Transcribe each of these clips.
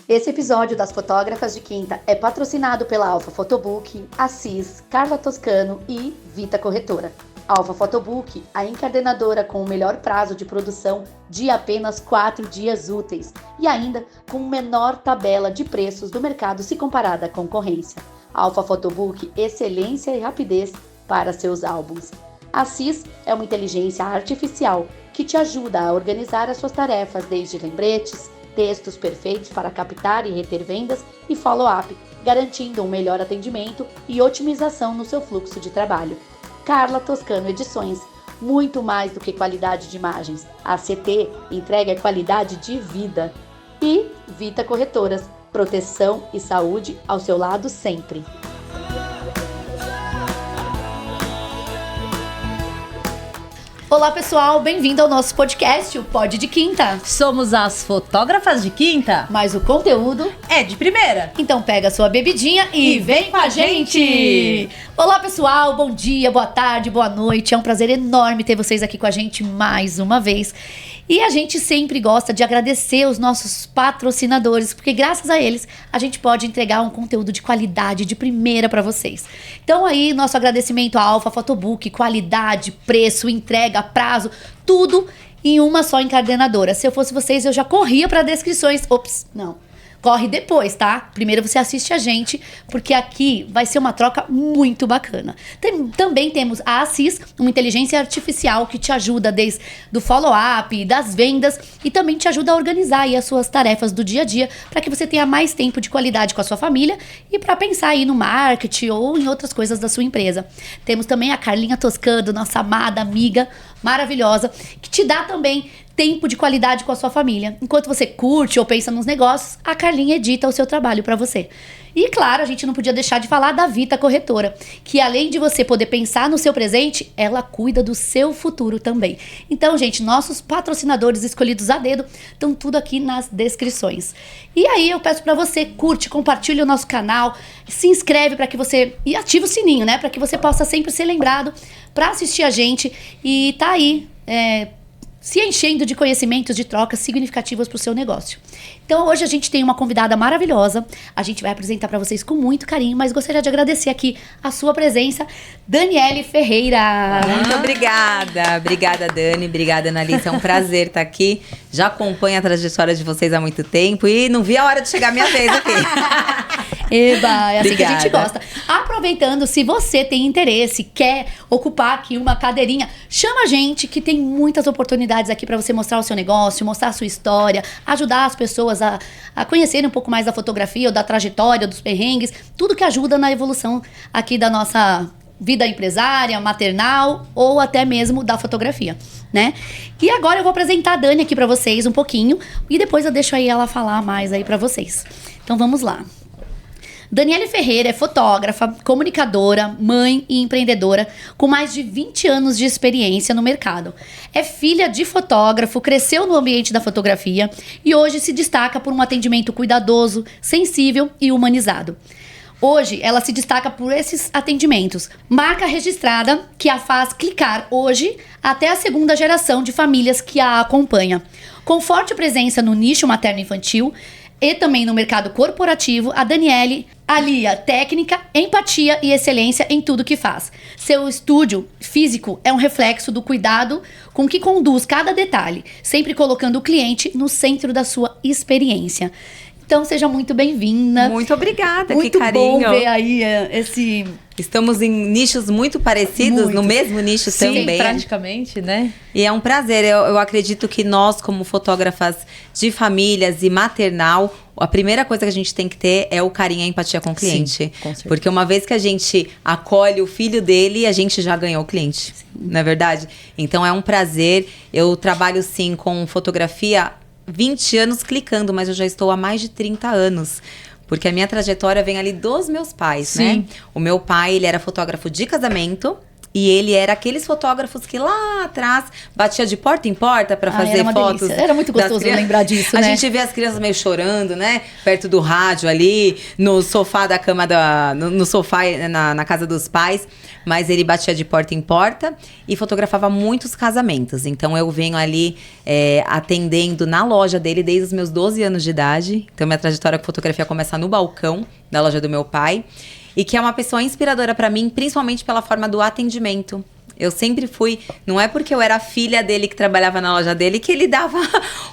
Esse episódio das Fotógrafas de Quinta é patrocinado pela Alfa Photobook, Assis, Carla Toscano e Vita Corretora. Alfa Photobook, a encadenadora com o melhor prazo de produção de apenas 4 dias úteis e ainda com menor tabela de preços do mercado se comparada à concorrência. Alfa Photobook, excelência e rapidez para seus álbuns. Assis é uma inteligência artificial que te ajuda a organizar as suas tarefas, desde lembretes, textos perfeitos para captar e reter vendas e follow-up, garantindo um melhor atendimento e otimização no seu fluxo de trabalho. Carla Toscano Edições, muito mais do que qualidade de imagens. A CT entrega qualidade de vida. E Vita Corretoras, proteção e saúde ao seu lado sempre. Olá pessoal, bem-vindo ao nosso podcast, o Pod de Quinta. Somos as Fotógrafas de Quinta, mas o conteúdo é de primeira. Então pega a sua bebidinha e vem com a gente! Olá pessoal, bom dia, boa tarde, boa noite. É um prazer enorme ter vocês aqui com a gente mais uma vez. E a gente sempre gosta de agradecer os nossos patrocinadores, porque graças a eles a gente pode entregar um conteúdo de qualidade, de primeira para vocês. Então aí, nosso agradecimento à Alfa Photobook, qualidade, preço, entrega, prazo, tudo em uma só encadenadora. Se eu fosse vocês, eu já corria para descrições. Ops, não. Corre depois, tá? Primeiro você assiste a gente, porque aqui vai ser uma troca muito bacana. Também temos a Assis, uma inteligência artificial que te ajuda desde do follow-up, das vendas e também te ajuda a organizar aí as suas tarefas do dia a dia para que você tenha mais tempo de qualidade com a sua família e para pensar aí no marketing ou em outras coisas da sua empresa. Temos também a Carlinha Toscano, nossa amada amiga maravilhosa, que te dá também tempo de qualidade com a sua família. Enquanto você curte ou pensa nos negócios, a Carlinha edita o seu trabalho para você. E claro, a gente não podia deixar de falar da Vita Corretora, que além de você poder pensar no seu presente, ela cuida do seu futuro também. Então, gente, nossos patrocinadores escolhidos a dedo estão tudo aqui nas descrições. E aí eu peço para você, curte, compartilha o nosso canal, se inscreve para que você... e ativa o sininho, né? Para que você possa sempre ser lembrado para assistir a gente e tá aí... se enchendo de conhecimentos, de trocas significativas para o seu negócio. Então hoje a gente tem uma convidada maravilhosa, a gente vai apresentar para vocês com muito carinho, mas gostaria de agradecer aqui a sua presença, Daniele Ferreira. Muito obrigada Dani, obrigada Annalise, é um prazer estar aqui, já acompanho a trajetória de vocês há muito tempo e não vi a hora de chegar a minha vez aqui. Eba, é assim que a gente gosta. Aproveitando, se você tem interesse, quer ocupar aqui uma cadeirinha, chama a gente que tem muitas oportunidades aqui para você mostrar o seu negócio, mostrar a sua história, ajudar as pessoas a conhecerem um pouco mais da fotografia, ou da trajetória, dos perrengues, tudo que ajuda na evolução aqui da nossa vida empresária, maternal ou até mesmo da fotografia, né? E agora eu vou apresentar a Dani aqui para vocês um pouquinho e depois eu deixo aí ela falar mais aí para vocês. Então vamos lá. Daniele Ferreira é fotógrafa, comunicadora, mãe e empreendedora com mais de 20 anos de experiência no mercado. É filha de fotógrafo, cresceu no ambiente da fotografia e hoje se destaca por um atendimento cuidadoso, sensível e humanizado. Hoje, ela se destaca por esses atendimentos. Marca registrada que a faz clicar hoje até a segunda geração de famílias que a acompanha. Com forte presença no nicho materno-infantil, e também no mercado corporativo, a Daniele alia técnica, empatia e excelência em tudo que faz. Seu estúdio físico é um reflexo do cuidado com que conduz cada detalhe, sempre colocando o cliente no centro da sua experiência. Então, seja muito bem-vinda. Muito obrigada, muito que carinho. Muito bom ver aí esse... Estamos em nichos muito parecidos, no mesmo nicho também. Sim, praticamente, né? E é um prazer. Eu acredito que nós, como fotógrafas de famílias e maternal, a primeira coisa que a gente tem que ter é o carinho e a empatia com o cliente. Sim, com certeza. Porque uma vez que a gente acolhe o filho dele, a gente já ganhou o cliente. Sim. Não é verdade? Então é um prazer. Eu trabalho, sim, com fotografia 20 anos clicando, mas eu já estou há mais de 30 anos. Porque a minha trajetória vem ali dos meus pais, Sim. né? O meu pai, ele era fotógrafo de casamento E ele era aqueles fotógrafos que lá atrás batia de porta em porta pra fazer era uma fotos. delícia. Era muito gostoso lembrar disso, A né? gente vê as crianças meio chorando, né? Perto do rádio ali, no sofá da cama no sofá na casa dos pais. Mas ele batia de porta em porta e fotografava muitos casamentos. Então eu venho ali atendendo na loja dele desde os meus 12 anos de idade. Então minha trajetória com fotografia começa no balcão da loja do meu pai. E que é uma pessoa inspiradora pra mim, principalmente pela forma do atendimento. Eu sempre fui... Não é porque eu era filha dele que trabalhava na loja dele que ele dava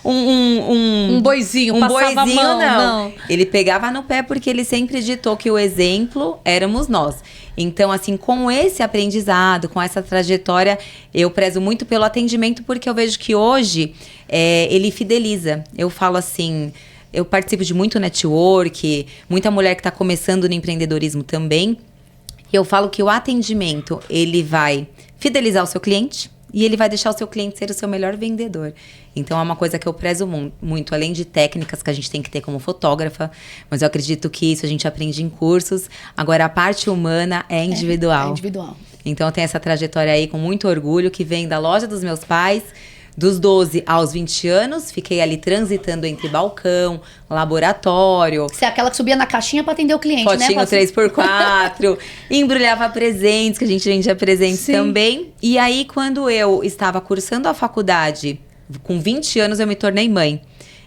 um boizinho, passava a mão, não. Ele pegava no pé porque ele sempre ditou que o exemplo éramos nós. Então, assim, com esse aprendizado, com essa trajetória, eu prezo muito pelo atendimento porque eu vejo que hoje ele fideliza. Eu falo assim... Eu participo de muito network, muita mulher que está começando no empreendedorismo também. E eu falo que o atendimento, ele vai fidelizar o seu cliente e ele vai deixar o seu cliente ser o seu melhor vendedor. Então é uma coisa que eu prezo muito, além de técnicas que a gente tem que ter como fotógrafa, mas eu acredito que isso a gente aprende em cursos. Agora a parte humana é individual. É individual. Então eu tenho essa trajetória aí com muito orgulho, que vem da loja dos meus pais. Dos 12 aos 20 anos, fiquei ali transitando entre balcão, laboratório. Você é aquela que subia na caixinha pra atender o cliente, Fotinho né? 3x4, embrulhava presentes, que a gente vendia presentes também. E aí, quando eu estava cursando a faculdade, com 20 anos, eu me tornei mãe.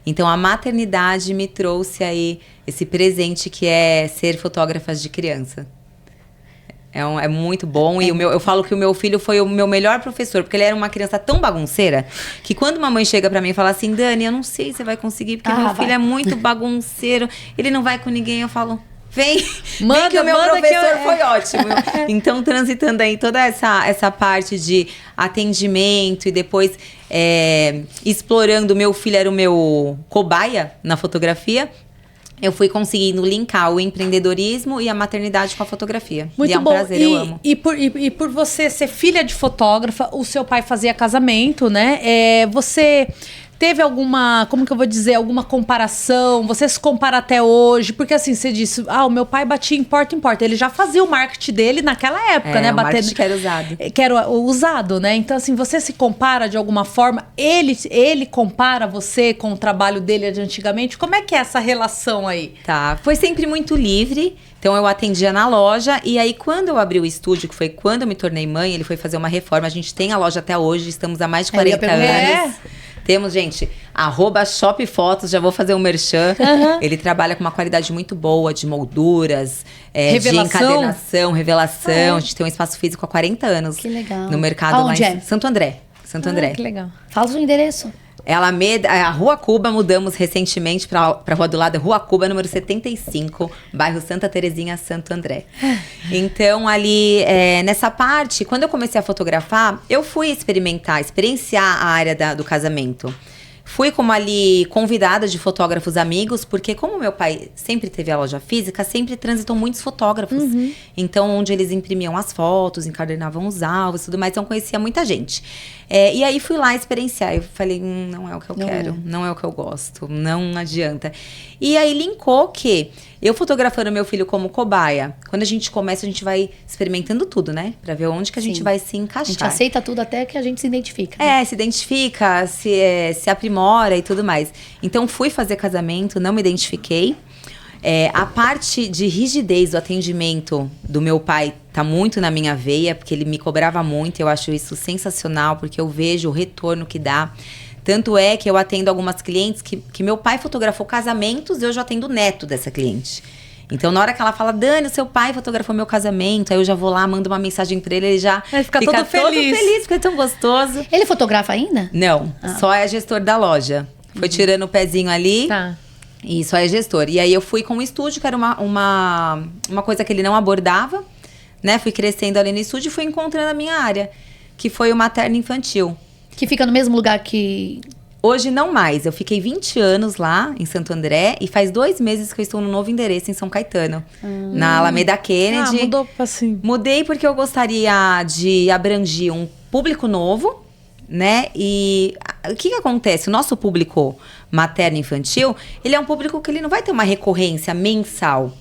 Então, a maternidade me trouxe aí esse presente que é ser fotógrafa de criança. É muito bom. E eu falo que o meu filho foi o meu melhor professor, porque ele era uma criança tão bagunceira que quando uma mãe chega pra mim e fala assim, Dani, eu não sei se você vai conseguir, porque meu filho é muito bagunceiro, ele não vai com ninguém. Eu falo, vem que o meu professor foi ótimo. Então, transitando aí toda essa parte de atendimento e depois explorando, meu filho era o meu cobaia na fotografia. Eu fui conseguindo linkar o empreendedorismo e a maternidade com a fotografia. Muito e é um bom. prazer, eu amo. E por você ser filha de fotógrafa, o seu pai fazia casamento, né? Você teve alguma, como que eu vou dizer, alguma comparação? Você se compara até hoje? Porque assim, você disse, o meu pai batia em porta em porta. Ele já fazia o marketing dele naquela época, né? O marketing que era usado. Que era usado, né? Então assim, você se compara de alguma forma? Ele compara você com o trabalho dele de antigamente? Como é que é essa relação aí? Tá, foi sempre muito livre. Então eu atendia na loja e aí quando eu abri o estúdio, que foi quando eu me tornei mãe, ele foi fazer uma reforma. A gente tem a loja até hoje, estamos há mais de 40 anos. Temos, gente, @shopfotos, já vou fazer um merchan. Ele trabalha com uma qualidade muito boa de molduras, de encadernação, revelação. A gente tem um espaço físico há 40 anos. Que legal. No mercado Aonde lá em Santo André. Santo André. Que legal. Fala o seu endereço. Alameda, a Rua Cuba, mudamos recentemente para a Rua do Lado, Rua Cuba, número 75, bairro Santa Terezinha, Santo André. Então, ali, nessa parte, quando eu comecei a fotografar, eu fui experienciar a área do casamento. Fui como ali convidada de fotógrafos amigos, porque como meu pai sempre teve a loja física, sempre transitou muitos fotógrafos. Então, onde eles imprimiam as fotos, encadernavam os alvos e tudo mais, então conhecia muita gente. E aí fui lá experienciar. Eu falei, não é o que eu quero, não é o que eu gosto, não adianta. E aí linkou que eu fotografando meu filho como cobaia, quando a gente começa, a gente vai experimentando tudo, né? Pra ver onde que a gente vai se encaixar. A gente aceita tudo até que a gente se identifica. Se identifica, se aprimora e tudo mais. Então, fui fazer casamento, não me identifiquei. A parte de rigidez do atendimento do meu pai tá muito na minha veia, porque ele me cobrava muito. Eu acho isso sensacional, porque eu vejo o retorno que dá. Tanto é que eu atendo algumas clientes que meu pai fotografou casamentos e eu já atendo o neto dessa cliente. Então, na hora que ela fala, Dani, o seu pai fotografou meu casamento, aí eu já vou lá, mando uma mensagem pra ele, ele já fica todo feliz, porque é tão gostoso. Ele fotografa ainda? Não, só é gestor da loja. Foi tirando o pezinho ali. Tá. E só é gestor. E aí eu fui com o estúdio, que era uma coisa que ele não abordava, né? Fui crescendo ali no estúdio e fui encontrando a minha área, que foi o materno infantil. Que fica no mesmo lugar que... Hoje não mais. Eu fiquei 20 anos lá em Santo André e faz 2 meses que eu estou no novo endereço em São Caetano, na Alameda Kennedy. Mudou assim. Mudei porque eu gostaria de abranger um público novo, né? E o que acontece? O nosso público materno-infantil, ele é um público que ele não vai ter uma recorrência mensal.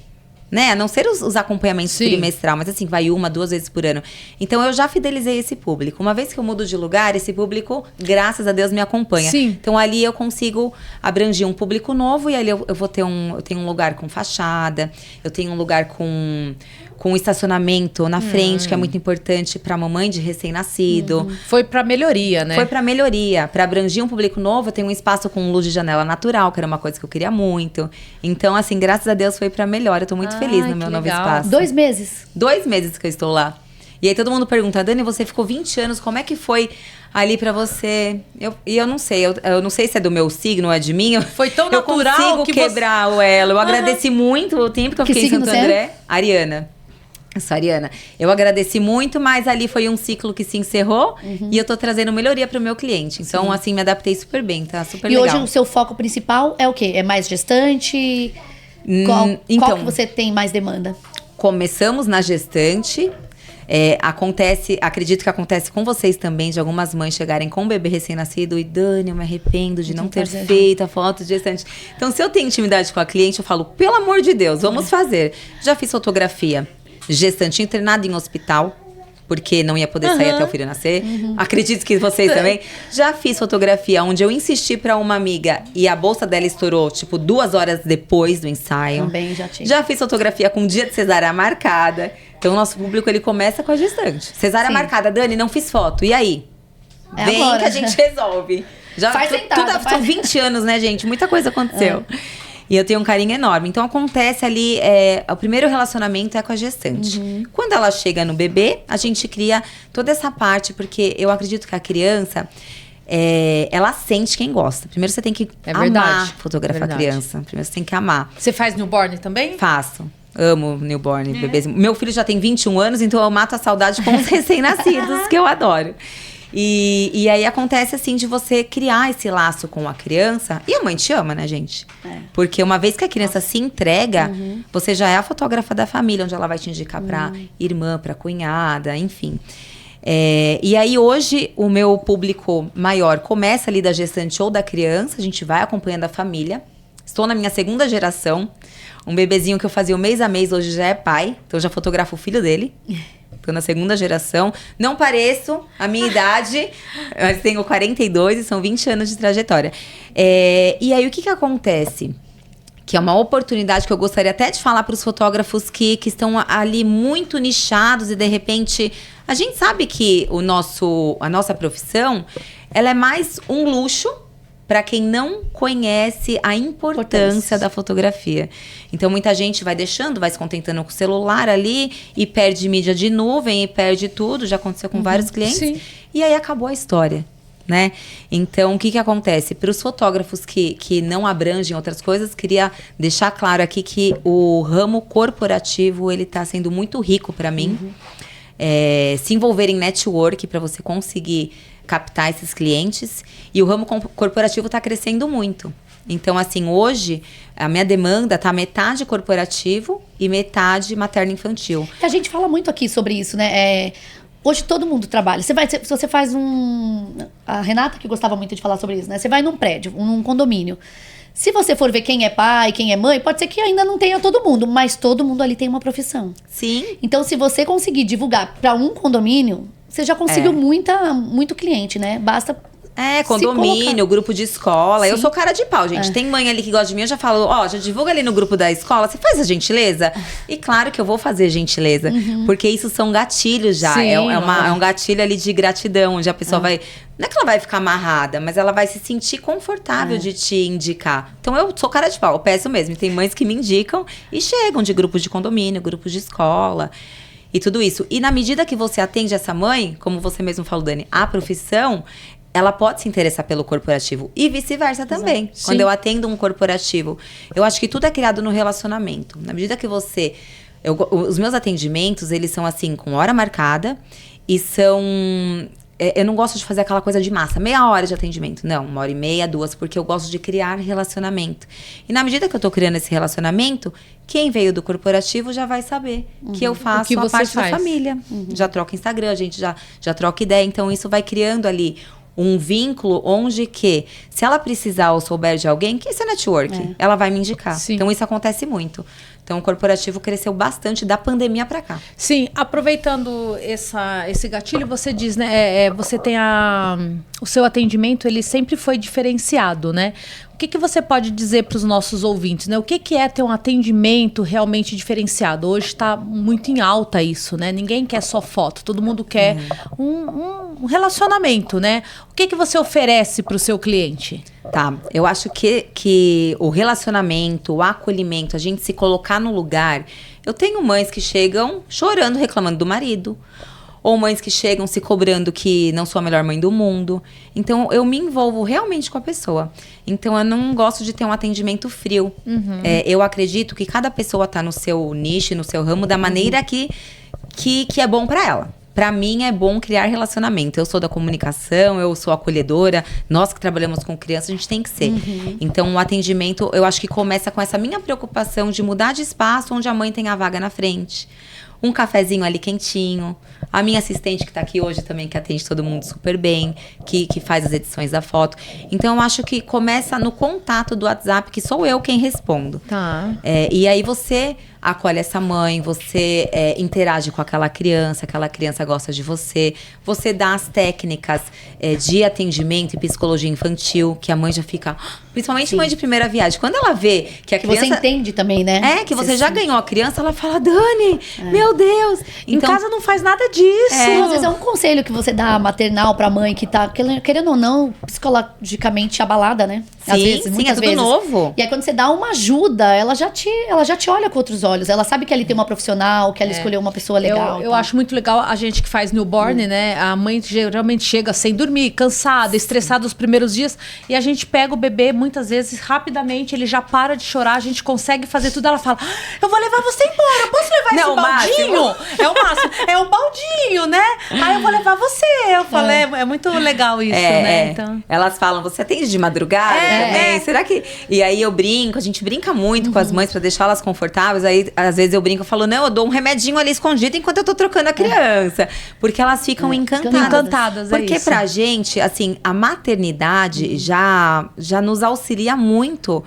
né? A não ser os acompanhamentos trimestral, mas assim, vai 1, 2 vezes por ano. Então, eu já fidelizei esse público. Uma vez que eu mudo de lugar, esse público, graças a Deus, me acompanha. Sim. Então, ali eu consigo abranger um público novo e ali eu vou ter eu tenho um lugar com fachada, eu tenho um lugar com estacionamento na frente, que é muito importante para mamãe de recém-nascido. Foi pra melhoria, né? Foi pra melhoria. Pra abranger um público novo, eu tenho um espaço com luz de janela natural, que era uma coisa que eu queria muito. Então, assim, graças a Deus foi pra melhor. Eu tô muito feliz no meu novo espaço. 2 meses? 2 meses que eu estou lá. E aí todo mundo pergunta, Dani, você ficou 20 anos, como é que foi ali pra você? Eu não sei, eu não sei se é do meu signo ou é de mim. Foi tão natural eu consigo que quebrar o elo. Eu agradeci muito o tempo que eu fiquei em Santo André. Ariana. Eu sou ariana. Eu agradeci muito, mas ali foi um ciclo que se encerrou e eu tô trazendo melhoria pro meu cliente. Então, assim, me adaptei super bem, tá super legal. E hoje o seu foco principal é o quê? É mais gestante? Então, qual que você tem mais demanda? Começamos na gestante. Acredito que acontece com vocês também, de algumas mães chegarem com um bebê recém-nascido e Dani, eu me arrependo de não ter feito a foto de gestante. Então, se eu tenho intimidade com a cliente, eu falo, pelo amor de Deus, vamos fazer. Já fiz fotografia gestante internada em hospital, porque não ia poder sair até o filho nascer. Acredito que vocês também. Já fiz fotografia onde eu insisti pra uma amiga e a bolsa dela estourou, tipo, 2 horas depois do ensaio. Também já tinha. Já fiz fotografia com dia de cesárea marcada. Então, o nosso público, ele começa com a gestante. Cesárea marcada, Dani, não fiz foto. E aí? Vem agora, que a gente resolve. Já faz sentada, são 20 anos, né, gente? Muita coisa aconteceu. E eu tenho um carinho enorme. Então, acontece ali, o primeiro relacionamento é com a gestante. Quando ela chega no bebê, a gente cria toda essa parte, porque eu acredito que a criança, ela sente quem gosta. Primeiro, você tem que amar fotografar a criança. Primeiro, você tem que amar. Você faz newborn também? Faço. Amo newborn, bebês. Meu filho já tem 21 anos, então eu mato a saudade com os recém-nascidos, que eu adoro. E aí acontece assim de você criar esse laço com a criança. E a mãe te ama, né, gente? Porque uma vez que a criança se entrega, você já é a fotógrafa da família, onde ela vai te indicar pra irmã, pra cunhada, enfim. E aí hoje o meu público maior começa ali da gestante ou da criança. A gente vai acompanhando a família. Estou na minha 2ª geração. Um bebezinho que eu fazia mês a mês, hoje já é pai. Então eu já fotografo o filho dele. Tô na 2ª geração. Não pareço a minha idade, mas tenho 42 e são 20 anos de trajetória. E aí, o que acontece? Que é uma oportunidade que eu gostaria até de falar para os fotógrafos que estão ali muito nichados e, de repente... A gente sabe que a nossa profissão, ela é mais um luxo para quem não conhece a importância da fotografia. Então, muita gente vai deixando, vai se contentando com o celular ali e perde mídia de nuvem e perde tudo. Já aconteceu com vários clientes. Sim. E aí, acabou a história, né? Então, o que acontece? Para os fotógrafos que não abrangem outras coisas, queria deixar claro aqui que o ramo corporativo, ele está sendo muito rico para mim. Se envolver em network para você conseguir captar esses clientes. E o ramo corporativo está crescendo muito. Então, assim, hoje, a minha demanda tá metade corporativo e metade materno-infantil. A gente fala muito aqui sobre isso, né? Hoje todo mundo trabalha. Se você faz a Renata que gostava muito de falar sobre isso, né? Você vai num prédio, num condomínio. Se você for ver quem é pai, quem é mãe, pode ser que ainda não tenha todo mundo, mas todo mundo ali tem uma profissão. Sim. Então, se você conseguir divulgar para um condomínio, você já conseguiu muito cliente, né? Basta condomínio, grupo de escola. Sim. Eu sou cara de pau, gente. Tem mãe ali que gosta de mim, eu já falo, já divulga ali no grupo da escola, você faz a gentileza? E claro que eu vou fazer gentileza, porque isso são gatilhos já. Sim, é um gatilho ali de gratidão, onde a pessoa vai... Não é que ela vai ficar amarrada, mas ela vai se sentir confortável de te indicar. Então, eu sou cara de pau, eu peço mesmo. Tem mães que me indicam e chegam de grupos de condomínio, grupos de escola e tudo isso. E na medida que você atende essa mãe, como você mesmo falou, Dani, a profissão... ela pode se interessar pelo corporativo. E vice-versa também. Sim. Quando eu atendo um corporativo. Eu acho que tudo é criado no relacionamento. Na medida que você... os meus atendimentos, eles são assim, com hora marcada. E são... eu não gosto de fazer aquela coisa de massa. 30 minutos de atendimento. Não, 1h30, 2, porque eu gosto de criar relacionamento. E na medida que eu tô criando esse relacionamento, quem veio do corporativo já vai saber que eu faço a parte da família. Já troca Instagram, a gente já troca ideia. Então, isso vai criando ali... um vínculo onde que, se ela precisar ou souber de alguém, que isso é network, ela vai me indicar. Sim. Então, isso acontece muito. Então, o corporativo cresceu bastante da pandemia para cá. Sim, aproveitando esse gatilho, você diz, né? Você tem o seu atendimento, ele sempre foi diferenciado, né? O que você pode dizer para os nossos ouvintes, né? O que é ter um atendimento realmente diferenciado? Hoje está muito em alta isso, né? Ninguém quer só foto, todo mundo quer um relacionamento, né? O que você oferece para o seu cliente? Tá, eu acho que o relacionamento, o acolhimento, a gente se colocar no lugar... Eu tenho mães que chegam chorando, reclamando do marido. Ou mães que chegam se cobrando que não sou a melhor mãe do mundo. Então, eu me envolvo realmente com a pessoa. Então, eu não gosto de ter um atendimento frio. Eu acredito que cada pessoa tá no seu nicho, no seu ramo, da maneira que é bom para ela. Para mim, é bom criar relacionamento. Eu sou da comunicação, eu sou acolhedora. Nós que trabalhamos com crianças, a gente tem que ser. Então, o atendimento, eu acho que começa com essa minha preocupação de mudar de espaço onde a mãe tem a vaga na frente. Um cafezinho ali quentinho. A minha assistente que tá aqui hoje também, que atende todo mundo super bem, que faz as edições da foto. Então, eu acho que começa no contato do WhatsApp, que sou eu quem respondo. Tá. E aí você acolhe essa mãe, você interage com aquela criança gosta de você. Você dá as técnicas de atendimento e psicologia infantil, que a mãe já fica... Principalmente mãe de primeira viagem. Quando ela vê que a criança... Você entende também, né? Que você já ganhou a criança, ela fala, Dani, meu Deus. Então, em casa não faz nada disso. Às vezes é um conselho que você dá maternal pra mãe que tá, querendo ou não, psicologicamente abalada, né? Às vezes, muitas tudo vezes. novo. E aí quando você dá uma ajuda, ela já te olha com outros olhos. Ela sabe que ali tem uma profissional, que ela escolheu uma pessoa legal. Eu acho muito legal a gente que faz newborn, né? A mãe geralmente chega sem dormir, cansada, estressada os primeiros dias. E a gente pega o bebê, muitas vezes, rapidamente, ele já para de chorar, a gente consegue fazer tudo. Ela fala, eu vou levar você embora, posso levar esse baldinho? É o máximo. É o baldinho, né? Aí eu vou levar você. Eu falo, é muito legal isso, né? Então... Elas falam, você atende de madrugada também? Será que... E aí eu brinco, a gente brinca muito com as mães pra deixar elas confortáveis. Aí, às vezes eu brinco, eu falo, não, eu dou um remedinho ali escondido enquanto eu tô trocando a criança. Porque elas ficam encantadas. Porque pra gente, assim, a maternidade já nos auxilia muito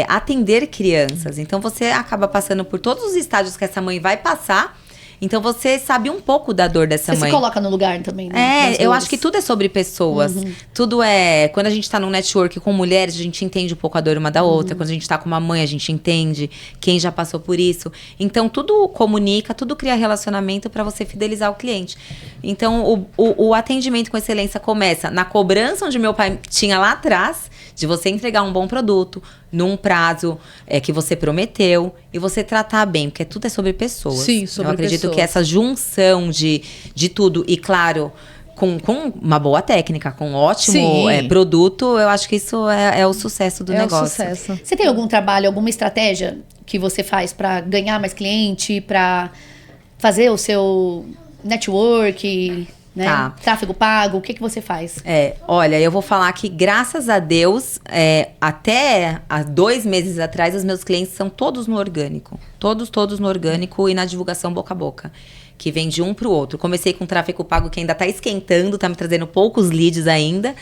atender crianças. Então você acaba passando por todos os estágios que essa mãe vai passar. Então você sabe um pouco da dor dessa mãe. Você se coloca no lugar também, né? Eu acho que tudo é sobre pessoas. Tudo é... Quando a gente tá num network com mulheres, a gente entende um pouco a dor uma da outra. Quando a gente tá com uma mãe, a gente entende quem já passou por isso. Então tudo comunica, tudo cria relacionamento para você fidelizar o cliente. Então o atendimento com excelência começa na cobrança, onde meu pai tinha lá atrás, de você entregar um bom produto num prazo que você prometeu e você tratar bem, porque tudo é sobre pessoas. Sim, sobre pessoas. Eu acredito que essa junção de tudo, e claro, com uma boa técnica, com um ótimo produto, eu acho que isso é o sucesso do negócio. É o sucesso. Você tem algum trabalho, alguma estratégia que você faz pra ganhar mais cliente, pra fazer o seu network... Né? Tá. Tráfego pago, o que você faz? Olha, eu vou falar que graças a Deus, até há 2 meses atrás, os meus clientes são todos no orgânico. Todos no orgânico e na divulgação boca a boca. Que vem de um pro outro. Comecei com tráfego pago que ainda tá esquentando, tá me trazendo poucos leads ainda.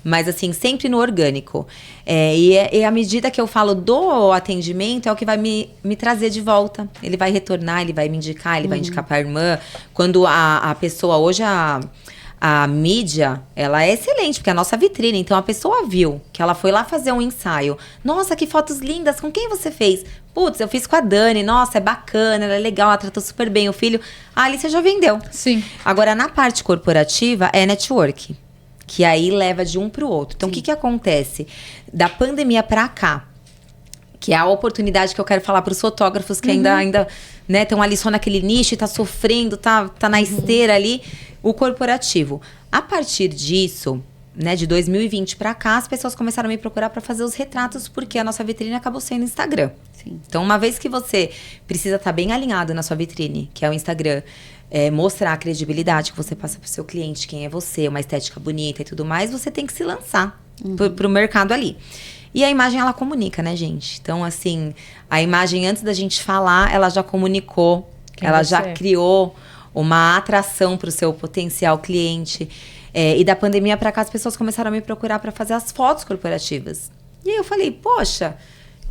Mas assim, sempre no orgânico. E à medida que eu falo do atendimento, é o que vai me trazer de volta. Ele vai retornar, ele vai me indicar, ele vai indicar pra irmã. Quando a pessoa, hoje a mídia, ela é excelente, porque é a nossa vitrine. Então, a pessoa viu que ela foi lá fazer um ensaio. Nossa, que fotos lindas, com quem você fez? Putz, eu fiz com a Dani, nossa, é bacana, ela é legal, ela tratou super bem o filho. Ali você já vendeu. Sim. Agora, na parte corporativa, é network. Que aí leva de um pro outro. Então, o que acontece? Da pandemia pra cá, que é a oportunidade que eu quero falar para os fotógrafos que ainda né, estão ali só naquele nicho e tá sofrendo, tá na esteira ali, o corporativo. A partir disso, né, de 2020 para cá, as pessoas começaram a me procurar para fazer os retratos, porque a nossa vitrine acabou sendo Instagram. Sim. Então, uma vez que você precisa estar bem alinhado na sua vitrine, que é o Instagram, mostrar a credibilidade que você passa pro seu cliente, quem é você, uma estética bonita e tudo mais, você tem que se lançar pro mercado ali. E a imagem, ela comunica, né, gente? Então, assim, a imagem, antes da gente falar, ela já comunicou, ela já criou uma atração pro seu potencial cliente. E da pandemia pra cá, as pessoas começaram a me procurar para fazer as fotos corporativas. E aí eu falei, poxa,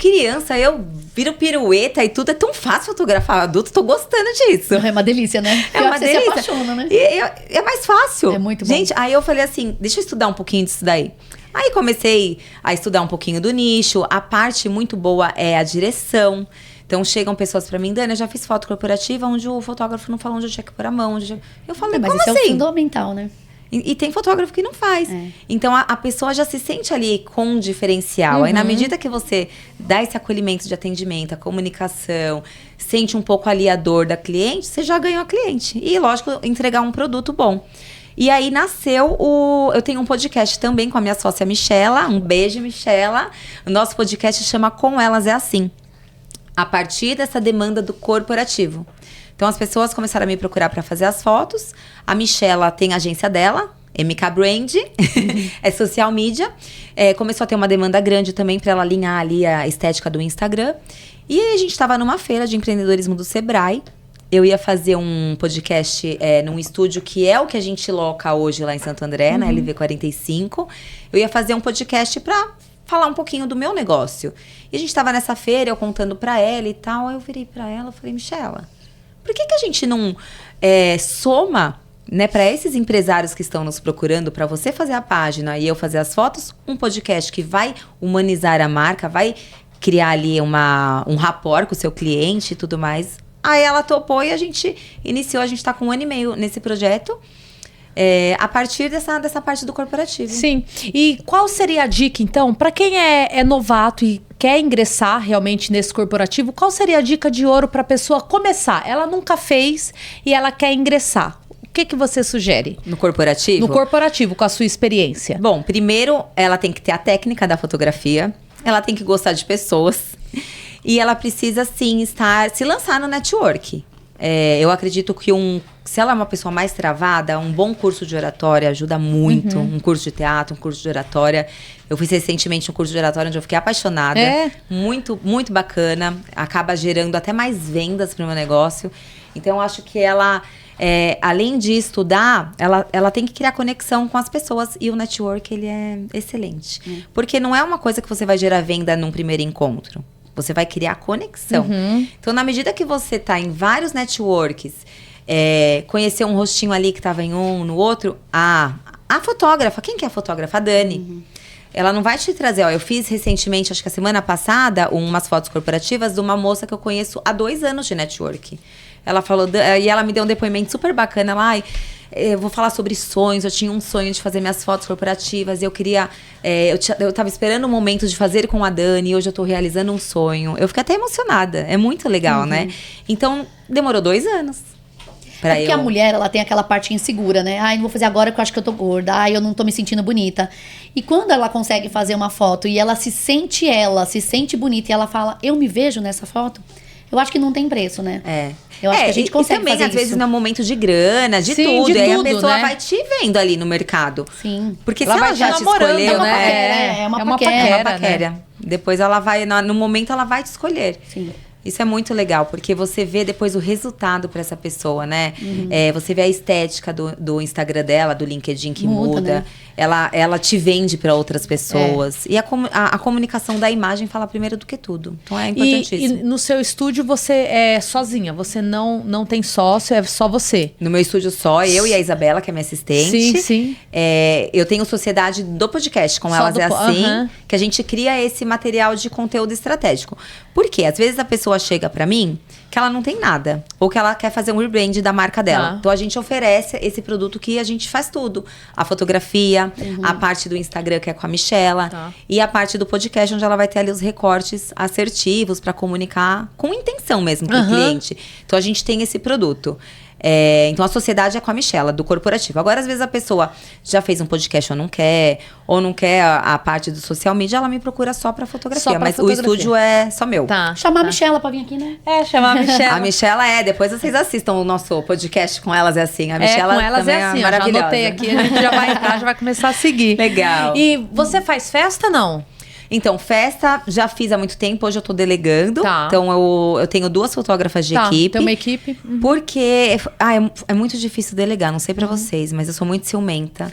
Criança, eu viro pirueta e tudo. É tão fácil fotografar adulto, tô gostando disso. É uma delícia, né? É uma Você delícia. se apaixona, né? E é mais fácil. É muito bom. Gente, aí eu falei assim, deixa eu estudar um pouquinho disso daí. Aí comecei a estudar um pouquinho do nicho. A parte muito boa é a direção. Então chegam pessoas pra mim, Dani, eu já fiz foto corporativa onde o fotógrafo não falou onde eu tinha que pôr a mão. Eu falei, Mas como isso é o assim? fundamental, né? E tem fotógrafo que não faz. Então, a pessoa já se sente ali com um diferencial. Aí, na medida que você dá esse acolhimento de atendimento, a comunicação, sente um pouco ali a dor da cliente, você já ganhou a cliente. E, lógico, entregar um produto bom. E aí, nasceu Eu tenho um podcast também com a minha sócia Michela. Um beijo, Michela. O nosso podcast chama Com Elas é Assim. A partir dessa demanda do corporativo. Então, as pessoas começaram a me procurar para fazer as fotos. A Michela tem a agência dela, MK Brand, é social media. Começou a ter uma demanda grande também para ela alinhar ali a estética do Instagram. E aí, a gente estava numa feira de empreendedorismo do Sebrae. Eu ia fazer um podcast num estúdio que é o que a gente loca hoje lá em Santo André, na LV45. Eu ia fazer um podcast para falar um pouquinho do meu negócio. E a gente estava nessa feira, eu contando para ela e tal. Aí eu virei para ela e falei, Michela, por que a gente não soma, né, para esses empresários que estão nos procurando, para você fazer a página e eu fazer as fotos, um podcast que vai humanizar a marca, vai criar ali um rapport com o seu cliente e tudo mais. Aí ela topou e a gente iniciou, a gente está com 1 ano e meio nesse projeto. A partir dessa parte do corporativo. Sim. E qual seria a dica, então, para quem é novato e quer ingressar realmente nesse corporativo, qual seria a dica de ouro para a pessoa começar? Ela nunca fez e ela quer ingressar. O que você sugere? No corporativo? No corporativo, com a sua experiência. Bom, primeiro, ela tem que ter a técnica da fotografia, ela tem que gostar de pessoas e ela precisa, sim, se lançar no network. Eu acredito que se ela é uma pessoa mais travada, um bom curso de oratória ajuda muito. Um curso de teatro, um curso de oratória. Eu fiz recentemente um curso de oratória onde eu fiquei apaixonada. Muito, muito bacana. Acaba gerando até mais vendas para o meu negócio. Então, eu acho que ela, além de estudar, ela tem que criar conexão com as pessoas. E o network, ele é excelente. Porque não é uma coisa que você vai gerar venda num primeiro encontro. Você vai criar conexão. Então, na medida que você tá em vários networks, conhecer um rostinho ali que tava em um, no outro, a fotógrafa, quem que é a fotógrafa? A Dani. Ela não vai te trazer, eu fiz recentemente, acho que a semana passada, umas fotos corporativas de uma moça que eu conheço há 2 anos de network. Ela falou, e ela me deu um depoimento super bacana lá, eu vou falar sobre sonhos, eu tinha um sonho de fazer minhas fotos corporativas, e eu queria, eu tava esperando um momento de fazer com a Dani, e hoje eu tô realizando um sonho. Eu fiquei até emocionada, é muito legal, né? Então, demorou 2 anos. Porque a mulher, ela tem aquela parte insegura, né? Ai, não vou fazer agora porque eu acho que eu tô gorda. Ai, eu não tô me sentindo bonita. E quando ela consegue fazer uma foto e ela se sente bonita e ela fala, eu me vejo nessa foto, eu acho que não tem preço, né? Eu acho que a gente consegue também, fazer às vezes, no momento de grana, de Sim, tudo. de E aí tudo, a pessoa né? vai te vendo ali no mercado. Sim. Porque Ela se vai ela já te te namorando, escolheu, né? É uma uma paquera. paquera, né? Depois ela vai, no momento ela vai te escolher. Sim. Isso é muito legal, porque você vê depois o resultado para essa pessoa, né? Você vê a estética do Instagram dela, do LinkedIn que muda. Né? Ela te vende para outras pessoas. E a comunicação da imagem fala primeiro do que tudo. Então é importantíssimo. E no seu estúdio você é sozinha? Você não tem sócio, é só você? No meu estúdio só, eu e a Isabela, que é minha assistente. Sim, sim. Eu tenho sociedade do podcast, com Só Elas é Assim, Aham. que a gente cria esse material de conteúdo estratégico. Por quê? Às vezes a pessoa chega pra mim que ela não tem nada, ou que ela quer fazer um rebrand da marca dela. Tá. Então a gente oferece esse produto que a gente faz tudo. A fotografia, a parte do Instagram, que é com a Michela, Tá. e a parte do podcast, onde ela vai ter ali os recortes assertivos pra comunicar com intenção mesmo com o cliente. Então a gente tem esse produto. Então a sociedade é com a Michela, do corporativo. Agora, às vezes, a pessoa já fez um podcast ou não quer a parte do social media, ela me procura só pra fotografia. Só pra mas fotografia. o estúdio é só meu. Tá. Chamar a Michela pra vir aqui, né? Chamar a Michela. A Michela depois vocês assistam o nosso podcast com Elas é Assim. A Michela com elas também é assim, ó, já maravilhosa. anotei aqui, a gente já vai entrar, já vai começar a seguir. Legal. E você faz festa, não? Então, festa já fiz há muito tempo, hoje eu tô delegando. Tá. Então, eu tenho 2 fotógrafas de equipe. Tem uma equipe. Porque é muito difícil delegar, não sei pra vocês, mas eu sou muito ciumenta.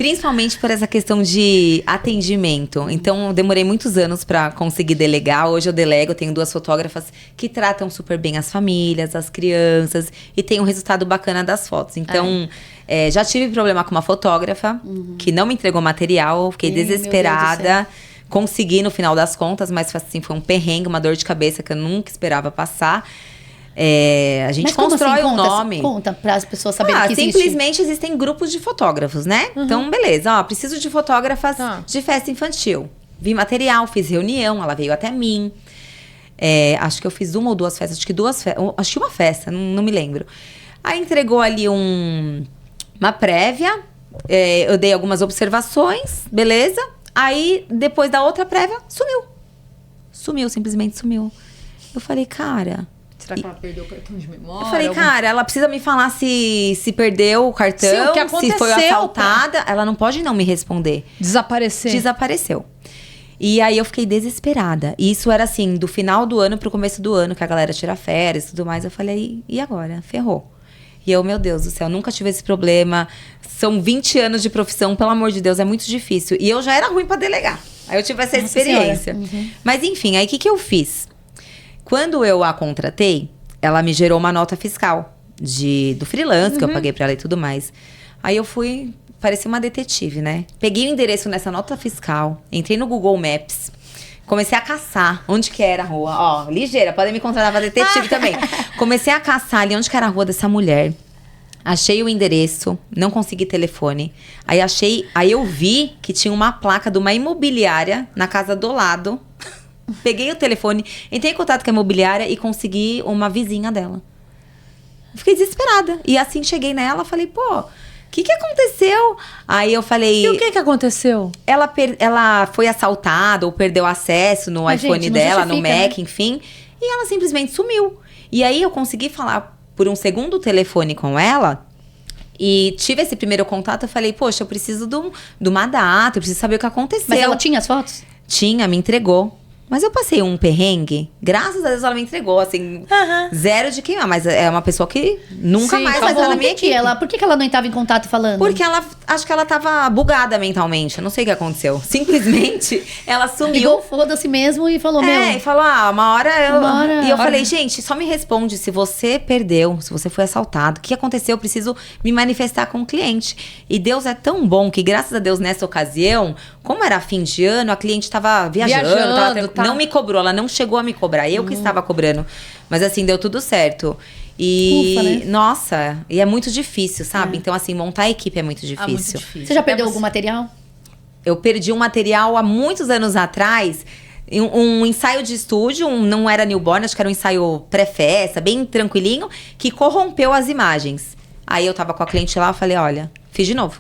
Principalmente por essa questão de atendimento. Então, eu demorei muitos anos pra conseguir delegar. Hoje eu delego, eu tenho 2 fotógrafas que tratam super bem as famílias, as crianças. E tem um resultado bacana das fotos. Então, já tive problema com uma fotógrafa que não me entregou material. Eu fiquei desesperada. Consegui no final das contas, mas assim, foi um perrengue, uma dor de cabeça que eu nunca esperava passar. A gente constrói o nome. Conta para as pessoas saberem que existe. Simplesmente existem grupos de fotógrafos, né? Então, beleza. Ó, preciso de fotógrafas de festa infantil. Vi material, fiz reunião, ela veio até mim. Acho que eu fiz 1 ou 2 festas. Acho que 2 festas. Acho que uma festa, não me lembro. Aí entregou ali uma prévia. Eu dei algumas observações, beleza. Aí, depois da outra prévia, sumiu. Sumiu, simplesmente sumiu. Eu falei, cara... Será que ela perdeu o cartão de memória? Eu falei, cara, ela precisa me falar se perdeu o cartão, Sim, o que aconteceu, se foi assaltada. Ela não pode não me responder. Desapareceu. E aí eu fiquei desesperada. E isso era assim, do final do ano pro começo do ano, que a galera tira férias e tudo mais. Eu falei, e agora? Ferrou. E eu, meu Deus do céu, nunca tive esse problema. São 20 anos de profissão, pelo amor de Deus, é muito difícil. E eu já era ruim pra delegar. Aí eu tive essa experiência. Mas enfim, aí o que eu fiz? Quando eu a contratei, ela me gerou uma nota fiscal do freelance, que eu paguei pra ela e tudo mais. Aí eu fui, parecia uma detetive, né? Peguei o endereço nessa nota fiscal, entrei no Google Maps, comecei a caçar onde que era a rua. Ó, ligeira, podem me contratar pra detetive também. Comecei a caçar ali onde que era a rua dessa mulher. Achei o endereço, não consegui telefone. Aí eu vi que tinha uma placa de uma imobiliária na casa do lado. Peguei o telefone, entrei em contato com a imobiliária e consegui uma vizinha dela. Fiquei desesperada. E assim cheguei nela, falei, pô, o que aconteceu? Aí eu falei... E o que aconteceu? Ela foi assaltada ou perdeu acesso no iPhone dela, no Mac, enfim. E ela simplesmente sumiu. E aí eu consegui falar por um segundo telefone com ela... E tive esse primeiro contato, eu falei, poxa, eu preciso de uma data, eu preciso saber o que aconteceu. Mas ela tinha as fotos? Tinha, me entregou. Mas eu passei um perrengue. Graças a Deus ela me entregou, assim, zero de queimar. Mas é uma pessoa que nunca mais vai estar na minha equipe. Por que ela não estava em contato falando? Porque acho que ela tava bugada mentalmente. Eu não sei o que aconteceu. Simplesmente, ela sumiu. Ligou, foda-se mesmo e falou, e falou, uma hora eu... E eu falei, gente, só me responde se você perdeu, se você foi assaltado. O que aconteceu? Eu preciso me manifestar com o cliente. E Deus é tão bom que, graças a Deus, nessa ocasião, como era fim de ano, a cliente tava viajando, não me cobrou, ela não chegou a me cobrar. Eu que estava cobrando. Mas assim, deu tudo certo. E, ufa, né? Nossa, e é muito difícil, sabe? Então, assim, montar a equipe é muito difícil. Muito difícil. Você já perdeu algum material? Eu perdi um material há muitos anos atrás. Um ensaio de estúdio, não era newborn, acho que era um ensaio pré-festa, bem tranquilinho, que corrompeu as imagens. Aí eu tava com a cliente lá, eu falei, olha, fiz de novo.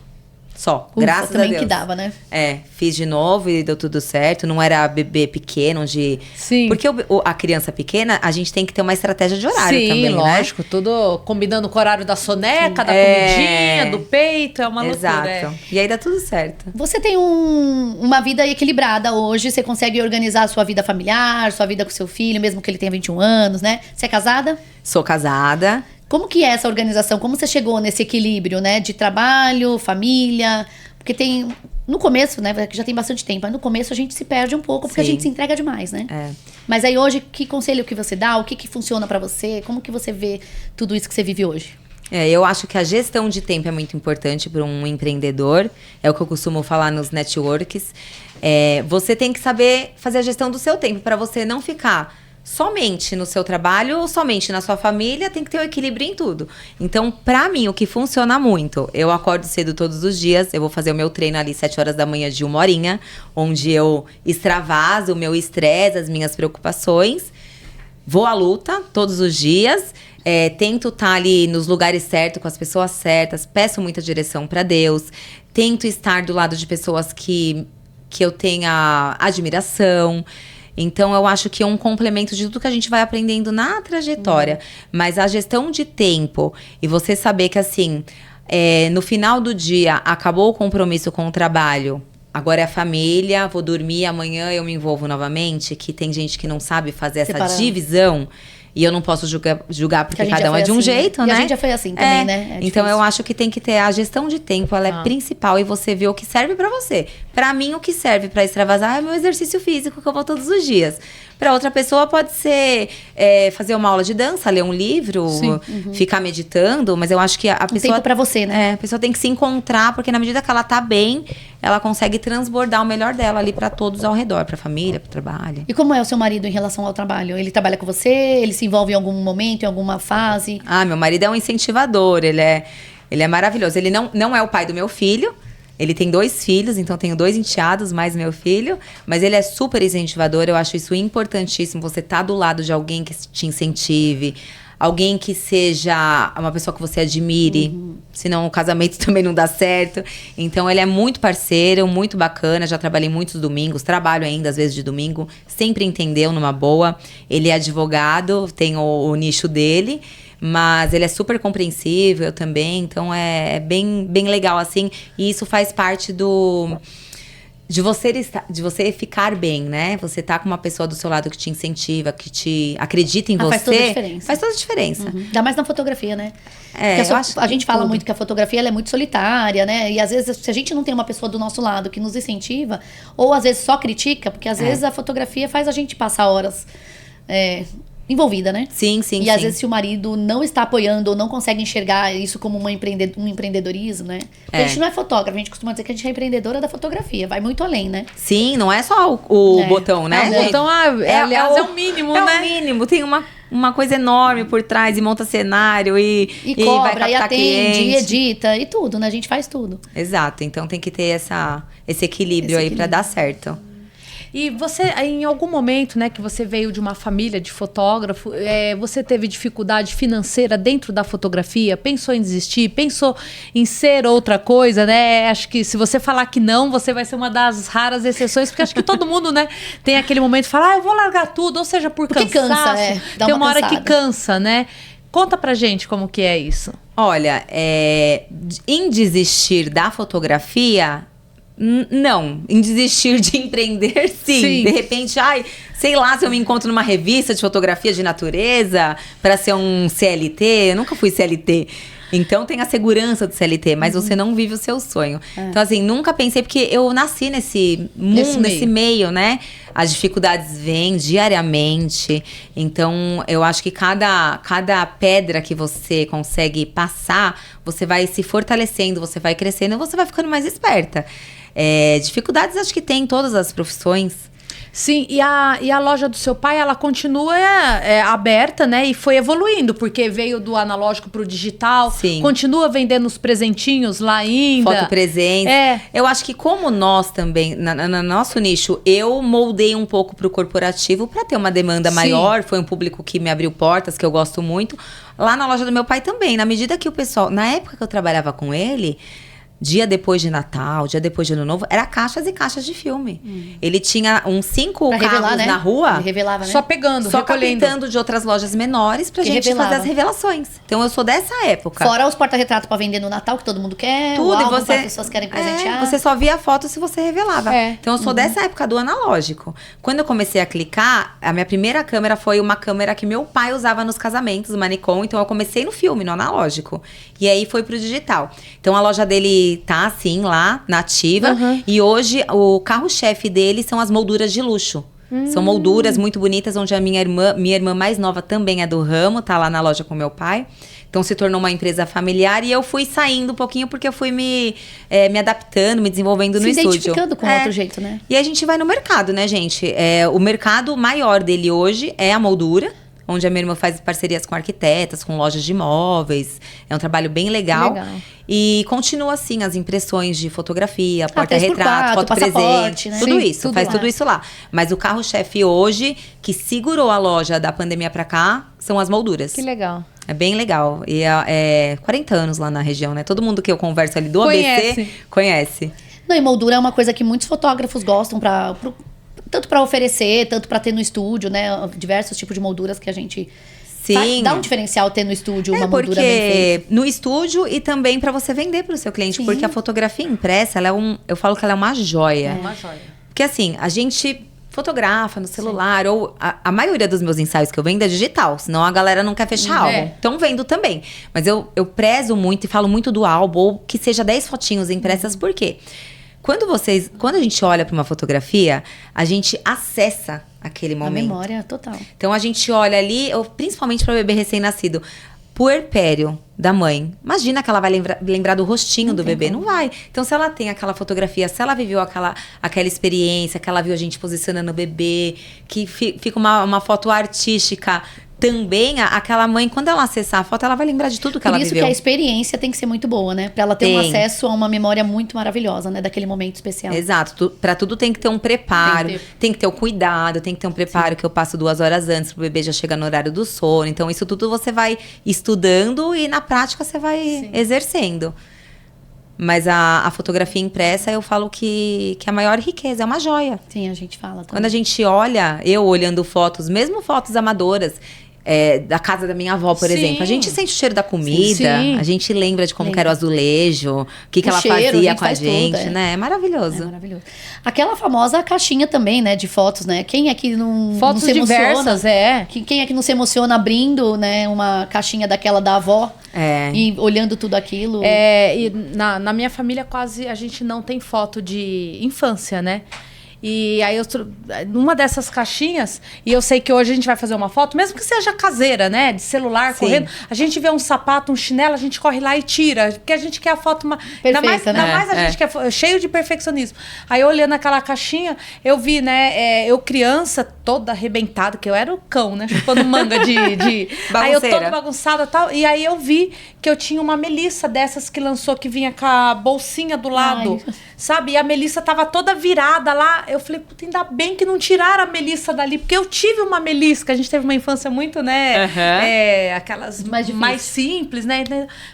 Só, graças a Deus. Também que dava, né? Fiz de novo e deu tudo certo. Não era bebê pequeno, Sim. Porque a criança pequena, a gente tem que ter uma estratégia de horário também, né? Sim, lógico. Tudo combinando com o horário da soneca, da comidinha, do peito. É uma loucura. Exato. E aí dá tudo certo. Você tem uma vida equilibrada hoje. Você consegue organizar a sua vida familiar, sua vida com seu filho, mesmo que ele tenha 21 anos, né? Você é casada? Sou casada. Como que é essa organização? Como você chegou nesse equilíbrio, né? De trabalho, família? Porque tem... No começo, né? Que já tem bastante tempo. Mas no começo a gente se perde um pouco, porque a gente se entrega demais, né? Mas aí hoje, que conselho que você dá? O que funciona pra você? Como que você vê tudo isso que você vive hoje? Eu acho que a gestão de tempo é muito importante para um empreendedor. É o que eu costumo falar nos networks. Você tem que saber fazer a gestão do seu tempo para você não ficar somente no seu trabalho ou somente na sua família. Tem que ter um equilíbrio em tudo. Então, pra mim, o que funciona muito, eu acordo cedo todos os dias, eu vou fazer o meu treino ali 7 horas da manhã de 1 horinha, onde eu extravaso o meu estresse, as minhas preocupações, vou à luta todos os dias, tento estar ali nos lugares certos, com as pessoas certas, peço muita direção pra Deus, tento estar do lado de pessoas que eu tenha admiração. Então, eu acho que é um complemento de tudo que a gente vai aprendendo na trajetória. Mas a gestão de tempo e você saber que, assim, no final do dia, acabou o compromisso com o trabalho, agora é a família, vou dormir, amanhã eu me envolvo novamente, que tem gente que não sabe fazer essa divisão. E eu não posso julgar porque a gente já cada um foi é de um assim, né? jeito, E né? a gente já foi assim também, né? É Então difícil. eu acho que tem que ter a gestão de tempo, ela é principal e você vê o que serve pra você. Pra mim, o que serve pra extravasar é meu exercício físico que eu vou todos os dias. Pra outra pessoa pode ser fazer uma aula de dança, ler um livro, ficar meditando, mas eu acho que a pessoa... tempo pra você, né? A pessoa tem que se encontrar, porque na medida que ela tá bem, ela consegue transbordar o melhor dela ali pra todos ao redor, pra família, pro trabalho. E como é o seu marido em relação ao trabalho? Ele trabalha com você? Ele se envolve em algum momento, em alguma fase? Ah, meu marido é um incentivador, ele é maravilhoso. Ele não é o pai do meu filho, ele tem 2 filhos, então tenho 2 enteados, mais meu filho. Mas ele é super incentivador, eu acho isso importantíssimo, você tá do lado de alguém que te incentive, alguém que seja uma pessoa que você admire, senão o casamento também não dá certo. Então ele é muito parceiro, muito bacana, já trabalhei muitos domingos, trabalho ainda às vezes de domingo, sempre entendeu numa boa. Ele é advogado, tem o nicho dele, mas ele é super compreensível, eu também, então é bem, bem legal assim, e isso faz parte de você ficar bem, né? Você tá com uma pessoa do seu lado que te incentiva, que te acredita em você. Faz toda a diferença. Faz toda a diferença. Ainda mais na fotografia, né? Eu acho a gente fala tudo. muito que a fotografia ela é muito solitária, né? E às vezes, se a gente não tem uma pessoa do nosso lado que nos incentiva, ou às vezes só critica, porque às vezes a fotografia faz a gente passar horas envolvida, né? Sim, sim, E às vezes se o marido não está apoiando ou não consegue enxergar isso como um empreendedorismo, né? Porque a gente não é fotógrafo, a gente costuma dizer que a gente é empreendedora da fotografia, vai muito além, né? Sim, não é só o botão, né? O gente? botão, aliás, é o mínimo, é né? É o mínimo, tem uma coisa enorme por trás, e monta cenário, e cobra, vai e captar atende, e cliente. edita, e tudo, né? A gente faz tudo. Exato, então tem que ter esse equilíbrio aí pra dar certo. E você, em algum momento, né, que você veio de uma família de fotógrafo, você teve dificuldade financeira dentro da fotografia? Pensou em desistir? Pensou em ser outra coisa, né? Acho que se você falar que não, você vai ser uma das raras exceções, porque acho que todo mundo, né, tem aquele momento de falar, eu vou largar tudo, ou seja, porque cansaço. Cansa, dá tem uma uma hora cansada. que cansa, né? Conta pra gente como que é isso. Olha, em desistir da fotografia, não. Em desistir de empreender, sim. De repente, sei lá, se eu me encontro numa revista de fotografia de natureza para ser um CLT, eu nunca fui CLT. Então tem a segurança do CLT, mas você não vive o seu sonho. Então, assim, nunca pensei, porque eu nasci nesse mundo, nesse meio, né? As dificuldades vêm diariamente. Então, eu acho que cada pedra que você consegue passar, você vai se fortalecendo, você vai crescendo e você vai ficando mais esperta. Dificuldades acho que tem em todas as profissões. Sim, e a loja do seu pai, ela continua aberta, né? E foi evoluindo, porque veio do analógico pro digital. Sim. Continua vendendo os presentinhos lá ainda. Foto presente. Eu acho que como nós também, no nosso nicho, eu moldei um pouco pro corporativo para ter uma demanda maior. Foi um público que me abriu portas, que eu gosto muito. Lá na loja do meu pai também, na medida que o pessoal... Na época que eu trabalhava com ele... Dia depois de Natal, dia depois de Ano Novo, era caixas e caixas de filme. Ele tinha uns 5 Pra carros revelar, né? na rua. Ele revelava, né? Só pegando, Só recolhendo. captando de outras lojas menores pra Que gente revelava. fazer as revelações. Então eu sou dessa época. Fora os porta-retratos pra vender no Natal, que todo mundo quer. Tudo, o e álbum você, que as pessoas querem presentear. você só via a foto se você revelava. Então eu sou dessa época do analógico. Quando eu comecei a clicar, a minha primeira câmera foi uma câmera que meu pai usava nos casamentos, o Nikon. Então eu comecei no filme, no analógico. E aí foi pro digital. Então a loja dele tá assim lá, nativa. E hoje o carro-chefe dele são as molduras de luxo. São molduras muito bonitas, onde a minha irmã mais nova também é do ramo, tá lá na loja com meu pai. Então se tornou uma empresa familiar e eu fui saindo um pouquinho porque eu fui me adaptando, me desenvolvendo no estúdio. Se identificando com outro jeito, né? E a gente vai no mercado, né, gente? O mercado maior dele hoje é a moldura, onde a minha irmã faz parcerias com arquitetas, com lojas de imóveis. É um trabalho bem legal. E continua assim, as impressões de fotografia, porta-retrato, foto-presente, né? tudo Sim, isso, tudo faz lá. tudo isso lá. Mas o carro-chefe hoje, que segurou a loja da pandemia pra cá, são as molduras. Que legal. É bem legal. E é 40 anos lá na região, né? Todo mundo que eu converso ali do Conhece. ABC, conhece. Não, e moldura é uma coisa que muitos fotógrafos gostam tanto para oferecer, tanto para ter no estúdio, né? Diversos tipos de molduras que a gente Sim. dá um diferencial ter no estúdio uma moldura bem feita. No estúdio e também para você vender para o seu cliente, porque a fotografia impressa, eu falo que ela é uma joia. Uma joia. Porque assim, a gente fotografa no celular, ou a maioria dos meus ensaios que eu vendo é digital, senão a galera não quer fechar álbum. Então vendo também. Mas eu prezo muito e falo muito do álbum, ou que seja 10 fotinhos impressas, por quê? Quando a gente olha para uma fotografia, a gente acessa aquele momento. A memória total. Então a gente olha ali, principalmente para o bebê recém-nascido, puerpério da mãe. Imagina que ela vai lembrar do rostinho do bebê. Não vai. Então, se ela tem aquela fotografia, se ela viveu aquela experiência, que ela viu a gente posicionando o bebê, que fica uma foto artística. Também, aquela mãe, quando ela acessar a foto, ela vai lembrar de tudo que ela viveu. Por isso que a experiência tem que ser muito boa, né? Pra ela ter um acesso a uma memória muito maravilhosa, né? Daquele momento especial. Exato. Pra tudo tem que ter um preparo, tem que ter o cuidado, tem que ter um preparo que eu passo 2 horas antes pro bebê já chegar no horário do sono. Então, isso tudo você vai estudando e na prática você vai exercendo. Mas a fotografia impressa, eu falo que a maior riqueza, é uma joia. Sim, a gente fala também. Quando a gente olha, eu olhando fotos, mesmo fotos amadoras, da casa da minha avó, por exemplo. A gente sente o cheiro da comida, a gente lembra de como que era o azulejo, o que ela fazia com a gente, né? É maravilhoso. É maravilhoso. Aquela famosa caixinha também, né, de fotos, né? Quem é que não fotos se emociona? Diversas, Quem é que não se emociona abrindo, né, uma caixinha daquela da avó e olhando tudo aquilo? E na minha família quase a gente não tem foto de infância, né? E aí, numa dessas caixinhas, e eu sei que hoje a gente vai fazer uma foto, mesmo que seja caseira, né? De celular, correndo. A gente vê um sapato, um chinelo, a gente corre lá e tira. Porque a gente quer a foto... Perfeita, ainda mais a gente quer... Cheio de perfeccionismo. Aí, olhando aquela caixinha, eu vi, né? Eu criança, toda arrebentada, que eu era o cão, né? Chupando manga de aí eu toda bagunçada e tal. E aí, eu vi que eu tinha uma Melissa dessas que lançou, que vinha com a bolsinha do lado. Sabe? E a Melissa tava toda virada lá. Eu falei, puta, ainda bem que não tiraram a Melissa dali. Porque eu tive uma Melissa, que a gente teve uma infância muito, né? Aquelas mais simples, né?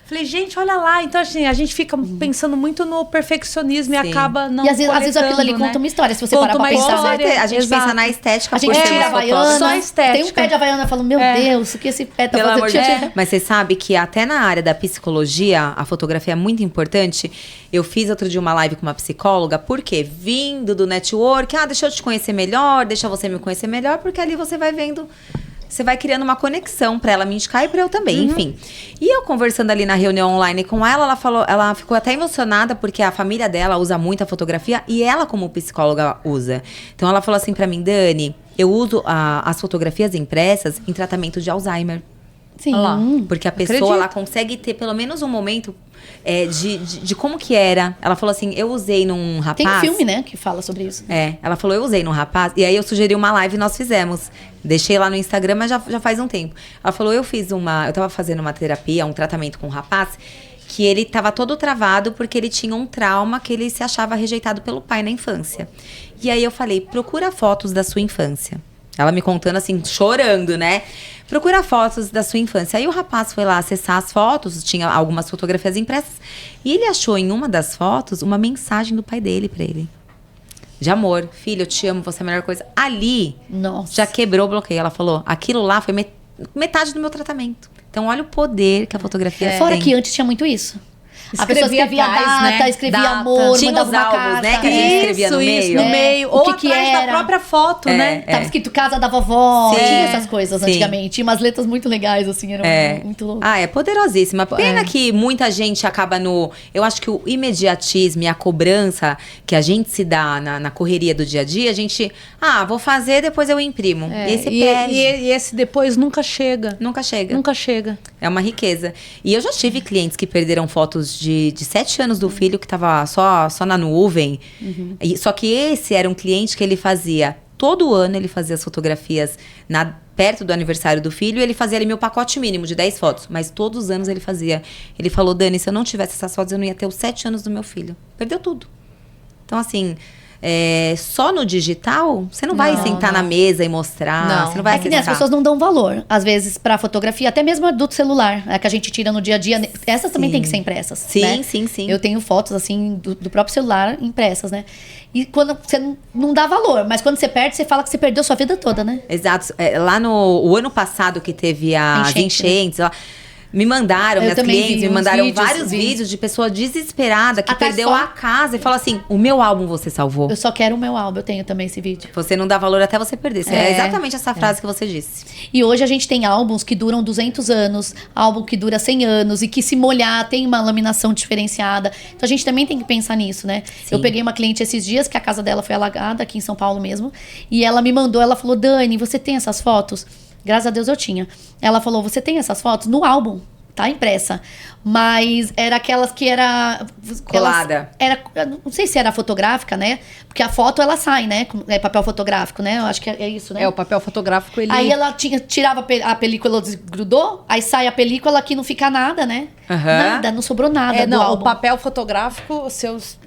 Falei, gente, olha lá. Então, assim, a gente fica pensando muito no perfeccionismo e acaba não. E às vezes aquilo ali conta uma história. Se você parar pra pensar. A gente pensa na estética. A gente tira a Havaiana. Só estética. Tem um pé de Havaiana e fala, meu Deus, o que esse pé tá fazendo? Mas você sabe que até na área da psicologia, a fotografia é muito importante. Eu fiz outro dia uma live com uma psicóloga, porque vindo do network, deixa eu te conhecer melhor, deixa você me conhecer melhor, porque ali você vai vendo, você vai criando uma conexão pra ela me indicar e pra eu também, enfim. E eu conversando ali na reunião online com ela ficou até emocionada, porque a família dela usa muito a fotografia e ela como psicóloga usa. Então ela falou assim pra mim, Dani, eu uso as fotografias impressas em tratamento de Alzheimer. Sim. Porque a pessoa, ela consegue ter pelo menos um momento de como que era. Ela falou assim, eu usei num rapaz... Tem um filme, né, que fala sobre isso. Ela falou, eu usei num rapaz. E aí eu sugeri uma live e nós fizemos. Deixei lá no Instagram, mas já faz um tempo. Ela falou, eu tava fazendo uma terapia, um tratamento com um rapaz, que ele tava todo travado porque ele tinha um trauma que ele se achava rejeitado pelo pai na infância. E aí eu falei, procura fotos da sua infância. Ela me contando assim, chorando, né? Procura fotos da sua infância. Aí o rapaz foi lá acessar as fotos, tinha algumas fotografias impressas. E ele achou em uma das fotos uma mensagem do pai dele pra ele. De amor, filho, eu te amo, você é a melhor coisa. Ali, já quebrou o bloqueio. Ela falou, aquilo lá foi metade do meu tratamento. Então olha o poder que a fotografia tem. Fora que antes tinha muito isso. A pessoa escrevia data, escrevia amor, tinha mandava os uma álbuns, carta. né? Que a gente escrevia no meio. No meio. Ou que atrás da própria foto, né? Tava escrito casa da vovó. Tinha essas coisas antigamente. Tinha umas letras muito legais, assim, eram muito loucas. É poderosíssima. Pena que muita gente acaba no... Eu acho que o imediatismo e a cobrança que a gente se dá na correria do dia a dia, a gente... vou fazer, depois eu imprimo. E esse depois nunca chega. Nunca chega. Nunca chega. É uma riqueza. E eu já tive clientes que perderam fotos de 7 anos do filho, que tava só na nuvem. Só que esse era um cliente que ele fazia... Todo ano ele fazia as fotografias perto do aniversário do filho. E ele fazia ali meu pacote mínimo de 10 fotos. Mas todos os anos ele fazia. Ele falou, Dani, se eu não tivesse essas fotos, eu não ia ter os 7 anos do meu filho. Perdeu tudo. Então, assim... só no digital, você não vai sentar na mesa e mostrar. Você não vai É que nem as pessoas não dão valor, às vezes, pra fotografia, até mesmo a do celular, que a gente tira no dia a dia. Essas também tem que ser impressas. Sim, né? sim. Eu tenho fotos, assim, do próprio celular impressas, né? E quando você não dá valor, mas quando você perde, você fala que você perdeu sua vida toda, né? Exato. Lá o ano passado que teve as enchentes lá. Me mandaram, Eu minhas também clientes vi me mandaram uns vídeos, vários vi. vídeos de pessoa desesperada que Até perdeu só- a casa e fala assim: o meu álbum você salvou. Eu só quero o meu álbum, eu tenho também esse vídeo. Você não dá valor até você perder. É É. exatamente essa frase que você disse. E hoje a gente tem álbuns que duram 200 anos, álbum que dura 100 anos e que se molhar tem uma laminação diferenciada. Então a gente também tem que pensar nisso, né? Sim. Eu peguei uma cliente esses dias que a casa dela foi alagada aqui em São Paulo mesmo, e ela me mandou, ela falou: "Dani, você tem essas fotos?" Graças a Deus eu tinha. Ela falou: "Você tem essas fotos no álbum?" Tá impressa. Mas era aquelas que era... Colada. Era, não sei se era fotográfica, né? Porque a foto ela sai, né? É papel fotográfico, né? Eu acho que é isso, né? O papel fotográfico, ele... Aí ela tirava a película, desgrudou, aí sai a película que não fica nada, né? Aham. Nada, não sobrou nada do não, álbum. o papel fotográfico,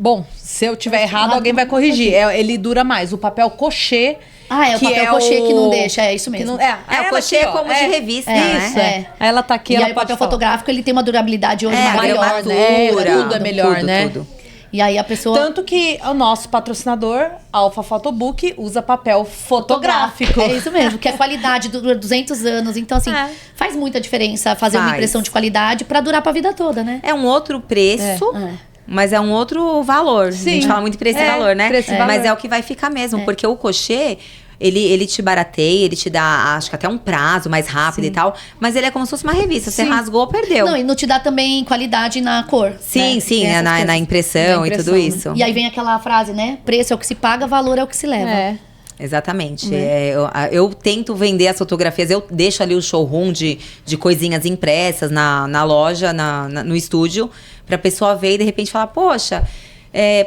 bom, se eu tiver errado, errado, alguém vai corrigir. Ele dura mais. O papel cochê... Ah, é o papel cochê que não deixa, é isso que mesmo. não- é, É, o ela cochê aqui, é ó, como de revista, Isso, né? Aí ela tá aqui, E ela aí o pode papel falar. fotográfico, ele tem uma durabilidade hoje É, maior, gramatura, né? Tudo é melhor, tudo, né? tudo. E aí a pessoa... Tanto que o nosso patrocinador, Alpha Photobook, usa papel fotográfico. É isso mesmo, que a qualidade dura 200 anos. Então, assim, É. faz muita diferença fazer uma Faz. impressão de qualidade pra durar pra vida toda, né? É um outro preço, É. mas é um outro valor. A Sim. gente fala muito preço e É, valor, né? preço e valor. Mas é o que vai ficar mesmo, porque o cochê, ele te barateia, ele te dá, acho que até um prazo mais rápido e tal, mas ele é como se fosse uma revista. Você Sim. rasgou, perdeu. Não, e não te dá também qualidade na cor. Sim, né? sim, Tem essas na coisas. impressão Na e tudo impressão, né? isso. E aí vem aquela frase, né? Preço é o que se paga, valor é o que se leva. É. Exatamente. É, eu tento vender as fotografias, eu deixo ali o showroom de coisinhas impressas na loja, no estúdio, pra pessoa ver e de repente falar: poxa,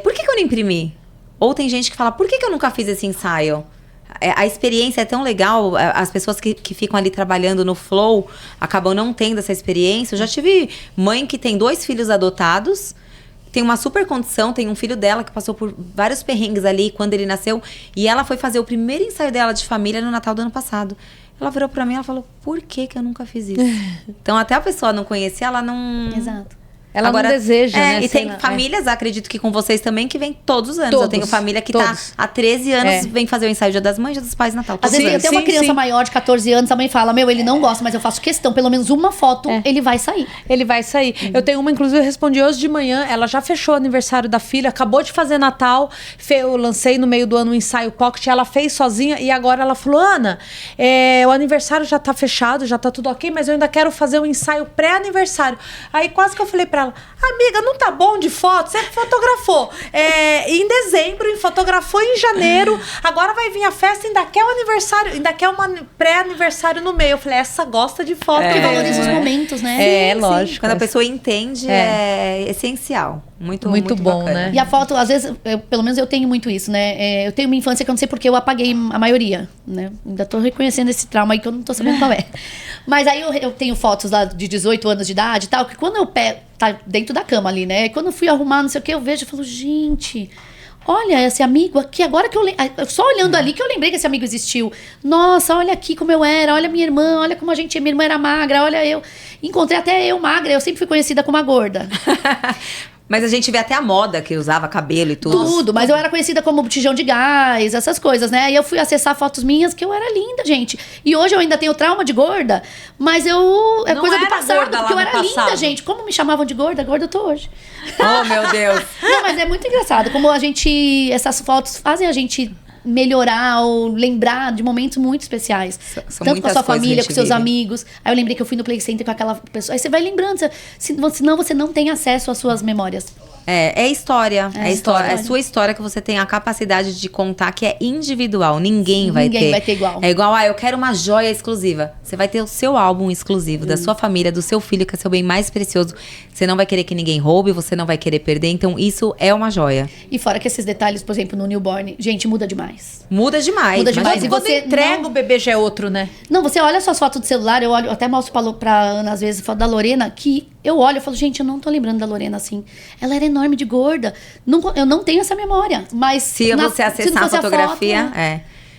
por que eu não imprimi? Ou tem gente que fala: por que eu nunca fiz esse ensaio? A experiência é tão legal, as pessoas que ficam ali trabalhando no flow acabam não tendo essa experiência. Eu já tive mãe que tem 2 filhos adotados, tem uma super condição, tem um filho dela que passou por vários perrengues ali quando ele nasceu, e ela foi fazer o primeiro ensaio dela de família no Natal do ano passado. Ela virou pra mim e falou: por que eu nunca fiz isso? Então até a pessoa não conhecer, ela não... Exato. Ela não deseja, né? E sei tem lá, famílias, acredito que com vocês também, que vem todos os anos. Todos, Eu tenho família que todos. tá há 13 anos, É. vem fazer o ensaio Dia das Mães, Dia dos Pais, Natal. Às todos vezes os tem anos. uma criança sim. maior de 14 anos, a mãe fala: meu, ele não gosta, mas eu faço questão, pelo menos uma foto, ele vai sair. Ele vai sair. Eu tenho uma, inclusive, eu respondi hoje de manhã. Ela já fechou o aniversário da filha, acabou de fazer Natal. Eu lancei no meio do ano um ensaio pocket. Ela fez sozinha e agora ela falou: Ana, o aniversário já tá fechado, já tá tudo ok, mas eu ainda quero fazer um ensaio pré-aniversário. Aí quase que eu falei pra ela: amiga, não tá bom de foto? Você fotografou em dezembro, fotografou em janeiro, agora vai vir a festa, ainda quer o aniversário, ainda quer um pré-aniversário no meio. Eu falei: essa gosta de foto. Porque É. valoriza os né? momentos, né? É, lógico. Quando a pessoa entende, é essencial. Muito bom, bacana. né? E a foto, às vezes, pelo menos eu tenho muito isso, né? Eu tenho uma infância que eu não sei porque eu apaguei a maioria, né? Ainda tô reconhecendo esse trauma aí que eu não tô sabendo qual é. Mas aí eu tenho fotos lá de 18 anos de idade e tal, que quando eu pego, tá dentro da cama ali, né? E quando eu fui arrumar, não sei o que, eu vejo e falo: gente, olha esse amigo aqui, agora que só olhando ali que eu lembrei que esse amigo existiu. Nossa, olha aqui como eu era, olha minha irmã, olha como minha irmã era magra, olha eu. Encontrei até eu magra, eu sempre fui conhecida como a gorda. Mas a gente vê até a moda que usava cabelo e tudo. Tudo, mas eu era conhecida como botijão de gás, essas coisas, né? Aí eu fui acessar fotos minhas que eu era linda, gente. E hoje eu ainda tenho trauma de gorda, mas é Não coisa do era passado, gorda lá porque eu no era passado. linda, gente. Como me chamavam de gorda? Gorda eu tô hoje. Oh, meu Deus. Não, mas é muito engraçado como essas fotos fazem a gente melhorar ou lembrar de momentos muito especiais. São Tanto com a muitas sua coisas que a família, gente com seus vive. amigos. Aí eu lembrei que eu fui no Play Center com aquela pessoa. Aí você vai lembrando, senão você não tem acesso às suas memórias. É história. É história. É história. sua história que você tem a capacidade de contar, que é individual. Ninguém vai ter. Ninguém vai ter igual. É igual, eu quero uma joia exclusiva. Você vai ter o seu álbum exclusivo, da sua família, do seu filho, que é seu bem mais precioso. Você não vai querer que ninguém roube, você não vai querer perder. Então, isso é uma joia. E fora que esses detalhes, por exemplo, no newborn, gente, muda demais. Muda demais. Muda mas demais. Mas E quando você entrega não- o bebê já é outro, né? Não, você olha suas fotos do celular, eu até mostro pra Ana, às vezes, foto da Lorena, que eu olho e falo: gente, eu não tô lembrando da Lorena assim. Ela era enorme de gorda. Eu não tenho essa memória. Mas Se você acessar não a fosse fotografia, foto,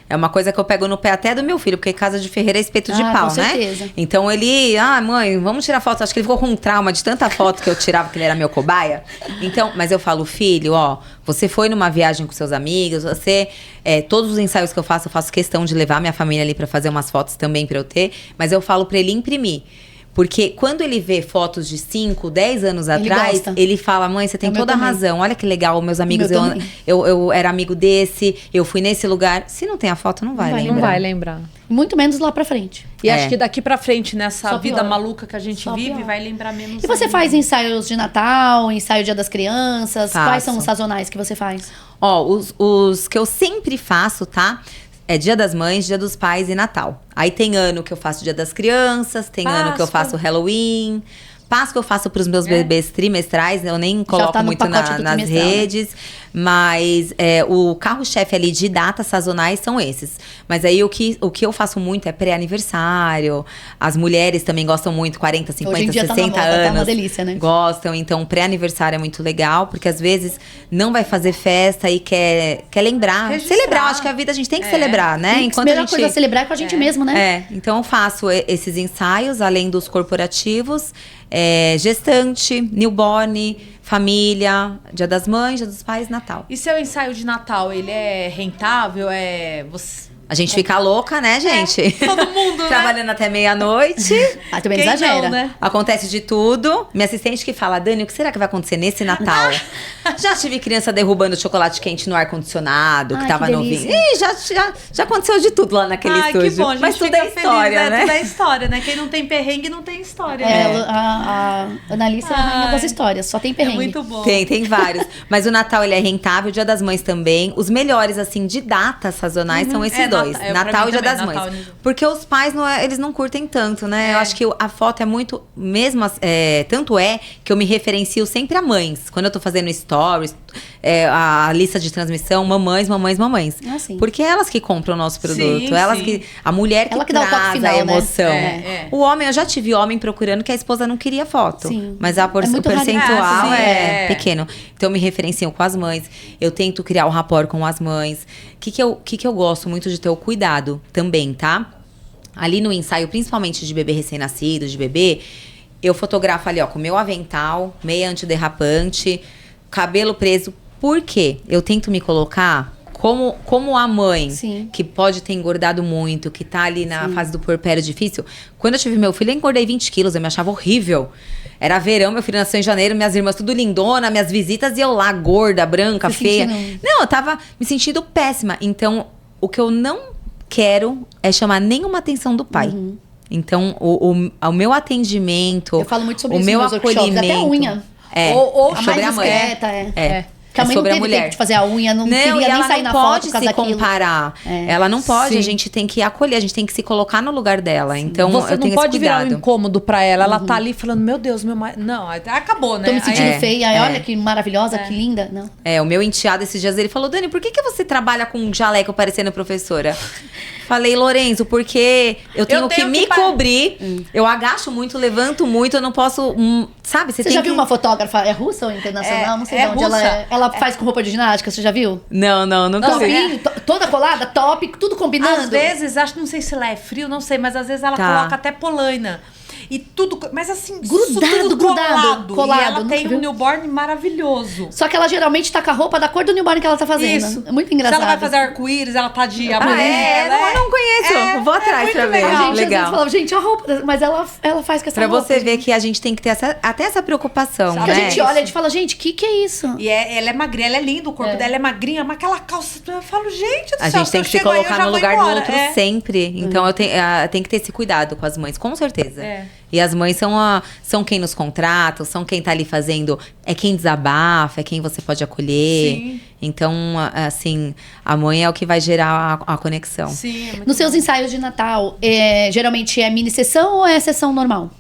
é uma coisa que eu pego no pé até do meu filho, porque casa de ferreira é espeto de Ah, pau, com né? certeza. Então ele, mãe, vamos tirar foto. Acho que ele ficou com um trauma de tanta foto que eu tirava, que ele era meu cobaia. Então, mas eu falo: filho, você foi numa viagem com seus amigos, todos os ensaios que eu faço questão de levar minha família ali pra fazer umas fotos também pra eu ter, mas eu falo pra ele imprimir. Porque quando ele vê fotos de 5, 10 anos Ele atrás, gosta. ele fala, mãe, você tem É o meu toda a também. razão. Olha que legal, meus amigos, meu também. eu era amigo desse, eu fui nesse lugar. Se não tem a foto, não vai vai lembrar. Não vai lembrar. Muito menos lá pra frente. E É. acho que daqui pra frente, nessa Só vida pior. maluca que a gente Só vive, pior. vai lembrar menos. E você ainda. faz ensaios de Natal, ensaio Dia das Crianças? Quais são Faço. os sazonais que você faz? Ó, os que eu sempre faço, tá? É Dia das Mães, Dia dos Pais e Natal. Aí tem ano que eu faço Dia das Crianças, tem ano que eu Páscoa. faço Halloween. Páscoa eu faço pros meus bebês trimestrais, eu nem coloco tá no muito pacote do nas trimestral, né? redes. Mas o carro-chefe ali de datas sazonais são esses. Mas aí o que eu faço muito é pré-aniversário. As mulheres também gostam muito, 40, 50, Hoje em dia 60 tá na moda, anos. tá uma delícia, né? Gostam, então pré-aniversário é muito legal, porque às vezes não vai fazer festa e quer lembrar. Registrar. Celebrar, acho que a vida a gente tem que celebrar, né? E a melhor coisa a celebrar é com a gente mesmo, né? Então eu faço esses ensaios, além dos corporativos, gestante, newborn, família, Dia das Mães, Dia dos Pais, Natal. E seu ensaio de Natal, ele é rentável? A gente fica louca, né, gente? Todo mundo, né? Trabalhando até meia-noite. Ah, também Quem exagera. não, né? Acontece de tudo. Minha assistente que fala, Dani, o que será que vai acontecer nesse Natal? Já tive criança derrubando chocolate quente no ar-condicionado, que Ai, tava que novinho. delícia. Ih, já aconteceu de tudo lá naquele Ai, estúdio. que bom, a gente Mas tudo fica é história, feliz, né? Tudo é história, né? Quem não tem perrengue, não tem história. É, né? a Annalise é a rainha Ai. das histórias, só tem É perrengue. muito bom. Tem vários. Mas o Natal, ele é rentável, o Dia das Mães também. Os melhores, assim, de datas sazonais são esses dois. Pra Natal mim e Dia também, das Natal Mães. e- Porque os pais, eles não curtem tanto, né? Eu acho que a foto é muito... Mesmo, tanto é que eu me referencio sempre a mães. Quando eu tô fazendo stories, a lista de transmissão, mamães. Ah, sim. Porque é elas que compram o nosso produto. Sim, Elas sim. que... A mulher que Ela que dá o toque traz final, a né? emoção. É. O homem, eu já tive homem procurando que a esposa não queria foto. Sim. Mas o muito percentual raríssimo. é É. pequeno. Então eu me referencio com as mães. Eu tento criar o rapport com as mães. O que eu gosto muito de ter o cuidado também, tá? Ali no ensaio, principalmente de bebê recém-nascido, de bebê, eu fotografo ali, ó, com meu avental, meia antiderrapante, cabelo preso. Por quê? Eu tento me colocar como a mãe, Sim. que pode ter engordado muito, que tá ali na fase do puerpério difícil. Quando eu tive meu filho, eu engordei 20 quilos, eu me achava horrível. Era verão, meu filho nasceu em janeiro, minhas irmãs tudo lindona, minhas visitas, e eu lá, gorda, branca, Se feia. sentindo- Não, eu tava me sentindo péssima. Então, o que eu não quero é chamar nenhuma atenção do pai. Então, o meu atendimento, Eu falo muito sobre o isso meu nos meus workshops, acolhimento, até a unha. Ou A sobre mais a mãe. discreta, É. Que a mãe sobre não a teve mulher. tempo de fazer a unha, não Não, queria e nem ela sair não na foto pode por causa se daquilo. comparar. É. Ela não pode, Sim. a gente tem que acolher, a gente tem que se colocar no lugar dela. Então, Você eu não tenho pode esse virar um cuidado. incômodo pra ela. Ela tá ali falando, meu Deus, meu marido. Não, acabou, né? Tô me sentindo Aí- feia, olha que maravilhosa, que linda. Não. O meu enteado esses dias, ele falou, Dani, por que você trabalha com um jaleco parecendo professora? Falei, Lorenzo, porque eu tenho que tenho me que cobrir. Eu agacho muito, levanto muito, eu não posso... sabe, Você tem já que... viu uma fotógrafa, é russa ou internacional? É, Não sei é de onde ela russa. é. Ela faz com roupa de ginástica, você já viu? Não, nunca vi. Topinho, toda colada, top, tudo combinando. Às vezes, não sei se lá é frio, não sei, mas às vezes ela Tá. coloca até polaina. E tudo, mas assim, Grudado, tudo grudado, colado, E ela nunca tem viu? um newborn maravilhoso. Só que ela geralmente tá com a roupa da cor do newborn que ela tá fazendo. Isso. É muito engraçado. Se ela vai fazer arco-íris, ela tá de Ah, amarelo. eu não conheço. Vou atrás muito pra ver. legal. A gente às vezes Legal. falava, gente, a roupa, mas ela faz com essa Pra roupa. você ver que a gente tem que ter até essa preocupação, Que a né? gente olha e fala, gente, que é isso? E ela é magrinha, ela é linda, o corpo dela é magrinha, mas aquela calça, eu falo, gente do A céu, gente tem que se eu chego aí, eu colocar já no vou lugar do embora. outro sempre. Então, eu tenho que ter esse cuidado com as mães, com certeza. É. E as mães são quem nos contratam, são quem tá ali fazendo, é quem desabafa, é quem você pode acolher. Sim. Então, assim, a mãe é o que vai gerar a conexão. Sim, é muito Nos seus bom. ensaios de Natal, geralmente é mini sessão ou é sessão normal?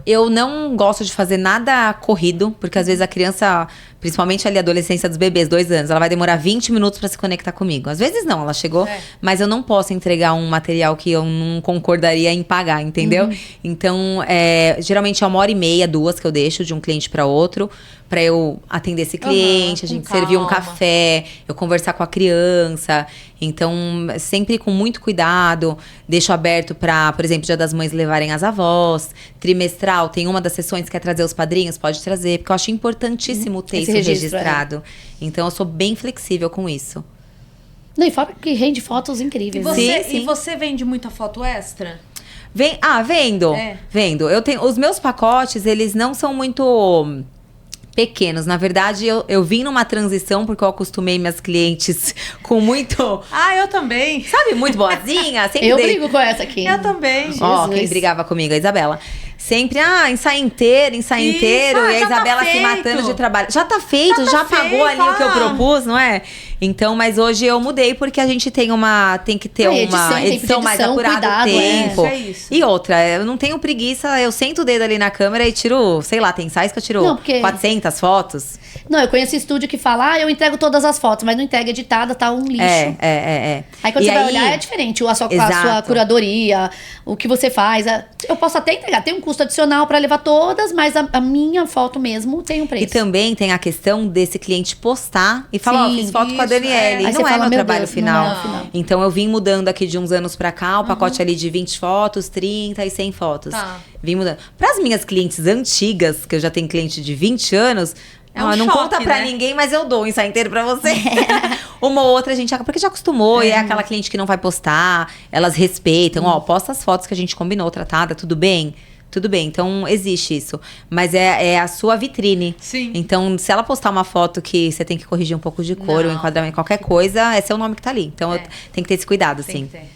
Eu não gosto de fazer nada corrido, porque às vezes a criança, principalmente ali a adolescência dos bebês, 2 anos, ela vai demorar 20 minutos pra se conectar comigo. Às vezes não, ela chegou, mas eu não posso entregar um material que eu não concordaria em pagar, entendeu? Então, geralmente é 1h30, 2 que eu deixo de um cliente pra outro, pra eu atender esse cliente, a com gente servir um calma. café, eu conversar com a criança. Então, sempre com muito cuidado, deixo aberto pra, por exemplo, Dia das Mães levarem as avós. Trimestral, tem uma das sessões que quer trazer os padrinhos, pode trazer, porque eu acho importantíssimo ter Esse isso registro, registrado. Então, eu sou bem flexível com isso. Não, e fora que rende fotos incríveis. E né? você, Sim, sim. e você vende muita foto extra? Vendo. É. Vendo. Eu tenho, os meus pacotes, eles não são muito pequenos. Na verdade, eu vim numa transição porque eu acostumei minhas clientes com muito... Ah, eu também. Sabe, muito boazinha. Sempre Eu brigo com essa aqui. Eu também. Ó, Jesus. quem brigava comigo, a Isabela. Sempre, ensaio inteiro. Isso, E a já tá Isabela se feito. matando de trabalho. Já tá feito, Já já, tá pagou feito, ali o que eu ah. propus, não é? Então, mas hoje eu mudei porque a gente tem que ter Ah, uma edição, tempo de edição mais edição, apurada, cuidado, o tempo. é isso. E outra, eu não tenho preguiça, eu sento o dedo ali na câmera e tiro, sei lá, tem ensaios que eu tiro Não, porque- 400 fotos. Não, eu conheço estúdio que fala, eu entrego todas as fotos, mas não entrega editada, tá um lixo. É. Aí quando E você vai olhar é diferente, a sua Exato. curadoria, o que você faz. Eu posso até entregar, tem um custo adicional pra levar todas, mas a minha foto mesmo tem um preço. E também tem a questão desse cliente postar e falar, Sim, fiz foto com a isso, Daniele. Aí Não você é fala, meu meu trabalho Deus, final. não é o final. Então eu vim mudando aqui de uns anos pra cá, o pacote ali de 20 fotos, 30 e 100 fotos. Tá. Vim mudando. Pras minhas clientes antigas, que eu já tenho cliente de 20 anos... É um não choque, conta pra né? ninguém, mas eu dou um ensaio inteiro pra você. Uma ou outra a gente... Porque já acostumou, e é aquela cliente que não vai postar. Elas respeitam. Ó, posta as fotos que a gente combinou, tratada, tudo bem? Tudo bem, então existe isso. Mas é a sua vitrine. Sim. Então, se ela postar uma foto que você tem que corrigir um pouco de cor, Não. ou enquadramento, qualquer coisa, é seu nome que tá ali. Então, É. tem que ter esse cuidado, Tem sim. que ter.